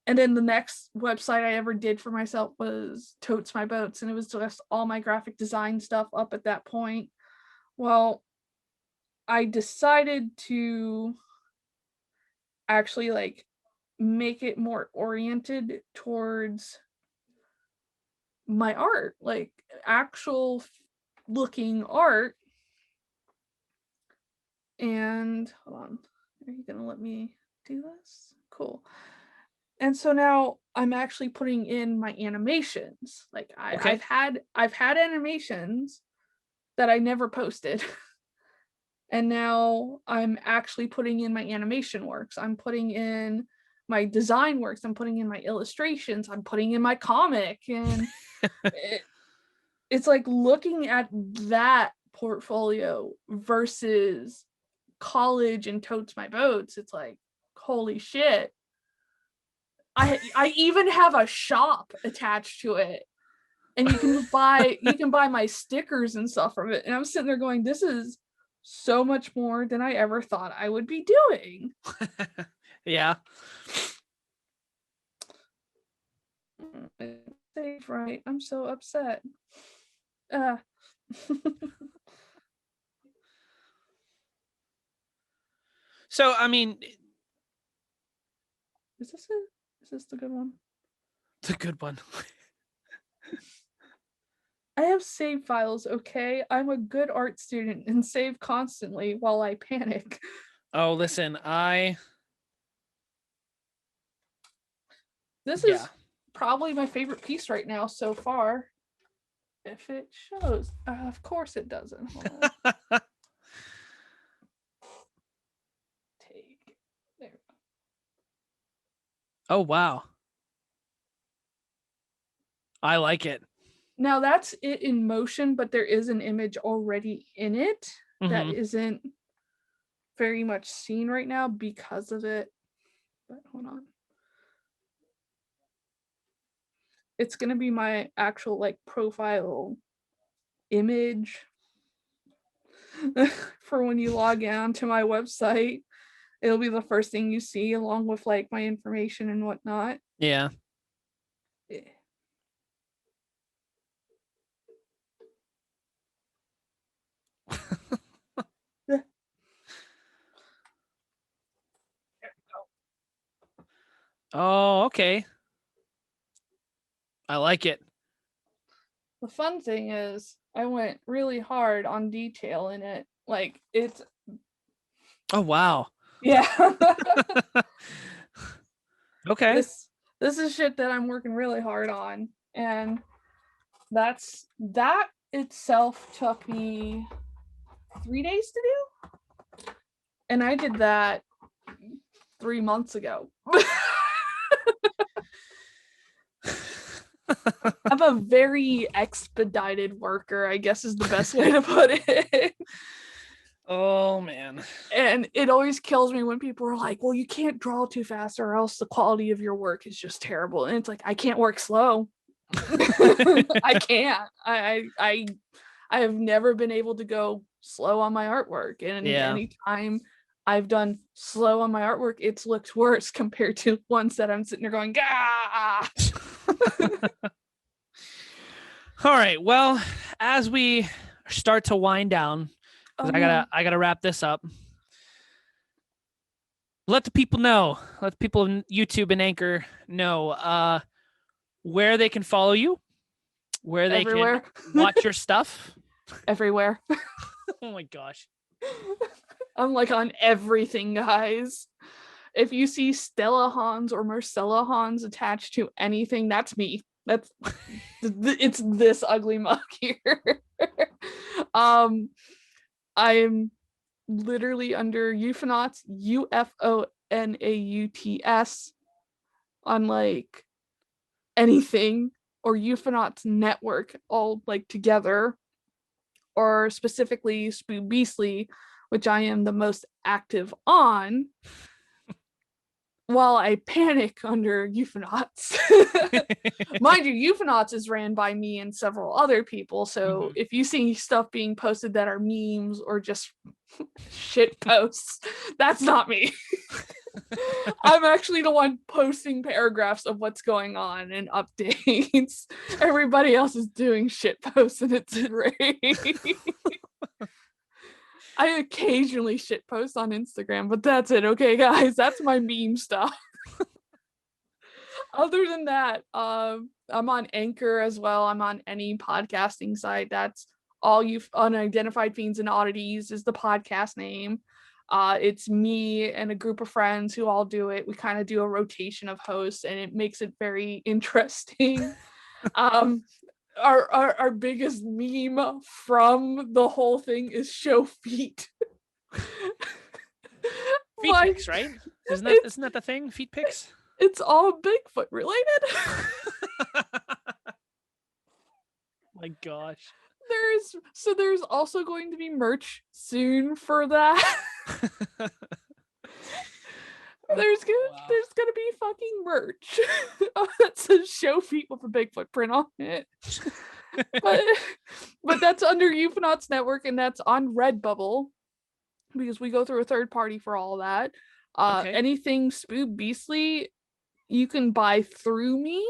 And then the next website I ever did for myself was Totes My Boats, and it was just all my graphic design stuff up at that point. Well, I decided to actually like make it more oriented towards my art, like actual looking art. And hold on, are you gonna let me do this? Cool. And so now I'm actually putting in my animations. Like Okay. I've had animations that I never posted. And now I'm actually putting in my animation works. I'm putting in my design works. I'm putting in my illustrations. I'm putting in my comic. And it's like looking at that portfolio versus college and Totes My Boats. It's like, holy shit. I even have a shop attached to it. And you can buy my stickers and stuff from it. And I'm sitting there going, this is so much more than I ever thought I would be doing. Yeah. Save right. I'm so upset. So, I mean, Is this it? Is this the good one? it's a good one. I have save files, okay? I'm a good art student and save constantly while I panic. Oh, listen, This yeah. is probably my favorite piece right now so far. If it shows. Of course it doesn't. Oh, wow. I like it. Now that's it in motion, but there is an image already in it that Mm-hmm. isn't very much seen right now because of it. But hold on. It's gonna be my actual like profile image for when you log on to my website. It'll be the first thing you see along with like my information and whatnot. Yeah. Eh. Oh, okay. I like it. The fun thing is I went really hard on detail in it. Like it's Oh, wow. yeah. Okay. This is shit that I'm working really hard on. And that itself took me 3 days to do. And I did that 3 months ago. I'm a very expedited worker, I guess is the best way to put it. Oh, man. And it always kills me when people are like, well, you can't draw too fast or else the quality of your work is just terrible. And it's like, I can't work slow. I can't. I have never been able to go slow on my artwork. And Yeah. anytime I've done slow on my artwork, it's looked worse compared to ones that I'm sitting there going, Gah! All right. Well, as we start to wind down, Oh, I gotta wrap this up. Let the people know. Let the people of YouTube and Anchor know where they can follow you, where they everywhere. can watch your stuff. Everywhere. Oh my gosh. I'm like on everything, guys. If you see Stella Hans or Marcella Hans attached to anything, that's me. That's it's this ugly mug here. I'm literally under Ufonauts, UFONAUTS on like anything, or Ufonauts Network all like together, or specifically Spoo Beastly, which I am the most active on, while I panic under Ufonauts. Mind you, Ufonauts is ran by me and several other people, so if you see stuff being posted that are memes or just shit posts, that's not me. I'm actually the one posting paragraphs of what's going on and updates. Everybody else is doing shit posts and it's great. I occasionally shit post on Instagram, but that's it. Okay, guys, that's my meme stuff. Other than that, I'm on Anchor as well. I'm on any podcasting site. That's all you've unidentified fiends and oddities is the podcast name. It's me and a group of friends who all do it. We kind of do a rotation of hosts, and it makes it very interesting. Our biggest meme from the whole thing is show feet. Feet pics, right? Isn't that the thing? Feet pics? It's all Bigfoot related. My gosh. There's also going to be merch soon for that. There's gonna be fucking merch that says show feet with a Bigfoot print on it. but that's under Ufonauts Network, and that's on Redbubble because we go through a third party for all that. Okay. Anything Spoo Beastly you can buy through me,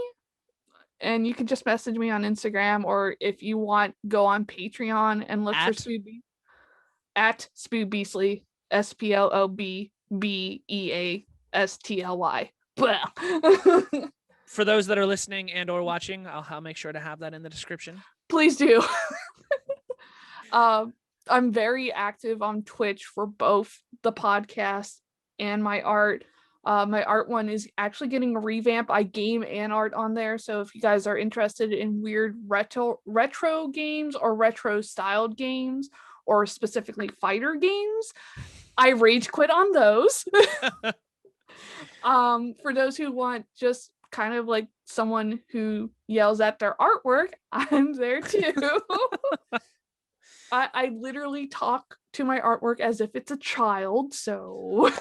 and you can just message me on Instagram, or if you want, go on Patreon and look for Spoo at Spoo Beastly, SPOOBBEASTLY. For those that are listening and or watching, I'll make sure to have that in the description. Please do. I'm very active on Twitch for both the podcast and my art. My art one is actually getting a revamp. I game and art on there, so if you guys are interested in weird retro games or retro styled games, or specifically fighter games, I rage quit on those. For those who want just kind of like someone who yells at their artwork, I'm there too. I literally talk to my artwork as if it's a child, so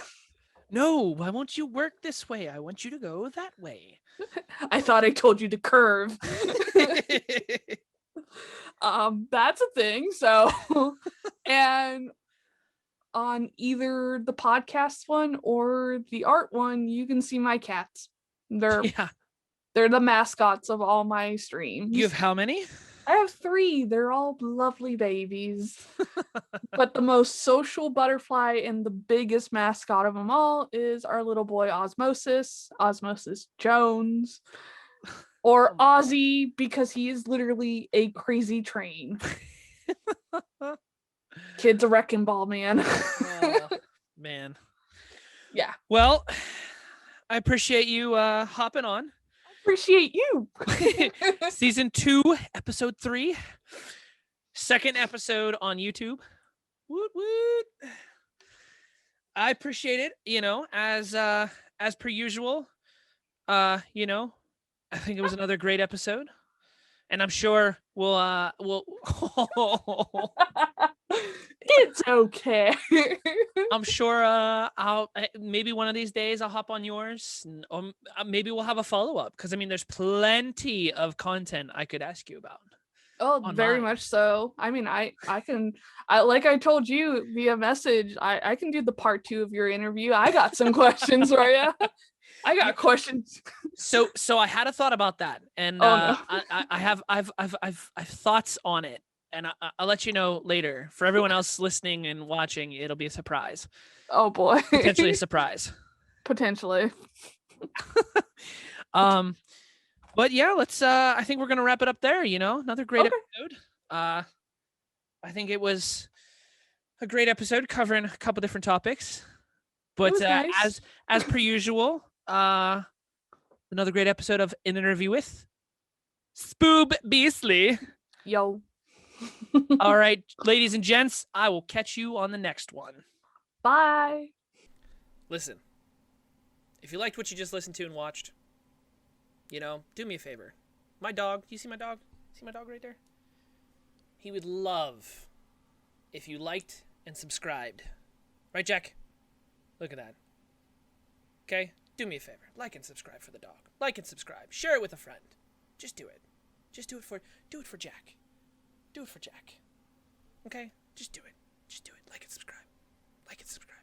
No, why won't you work this way? I want you to go that way. I thought I told you to curve. That's a thing. So and on either the podcast one or the art one, you can see my cats. They're Yeah. they're the mascots of all my streams. You have how many? I have 3. They're all lovely babies. But the most social butterfly and the biggest mascot of them all is our little boy Osmosis Jones, or Ozzy, because he is literally a crazy train. Kid's a wrecking ball, man. Man. Yeah. Well, I appreciate you hopping on. Appreciate you. Season 2, episode 3. Second episode on YouTube. Woot woot. I appreciate it, as per usual. I think it was another great episode. And I'm sure we'll It's okay. I'm sure I'll maybe one of these days I'll hop on yours, or maybe we'll have a follow-up, because I mean there's plenty of content I could ask you about. Oh, very much so. I mean, I can, like I told you via message, I can do the part 2 of your interview. I got some questions for you. I got questions. So I had a thought about that, and no. I've thoughts on it, and I'll let you know later. For everyone else listening and watching, it'll be a surprise. Oh boy. Potentially a surprise. Potentially. But yeah, let's I think we're gonna wrap it up there, another great episode. I think it was a great episode covering a couple different topics. But nice. as per usual, another great episode of An Interview with Spoob Beasley. Yo. All right, ladies and gents, I will catch you on the next one. Bye. Listen, if you liked what you just listened to and watched, do me a favor. My dog, do you see my dog? See my dog right there? He would love if you liked and subscribed. Right, Jack? Look at that. Okay? Do me a favor. Like and subscribe for the dog. Like and subscribe. Share it with a friend. Just do it. Just do it for Jack. Do it for Jack. Okay? Just do it. Just do it. Like and subscribe. Like and subscribe.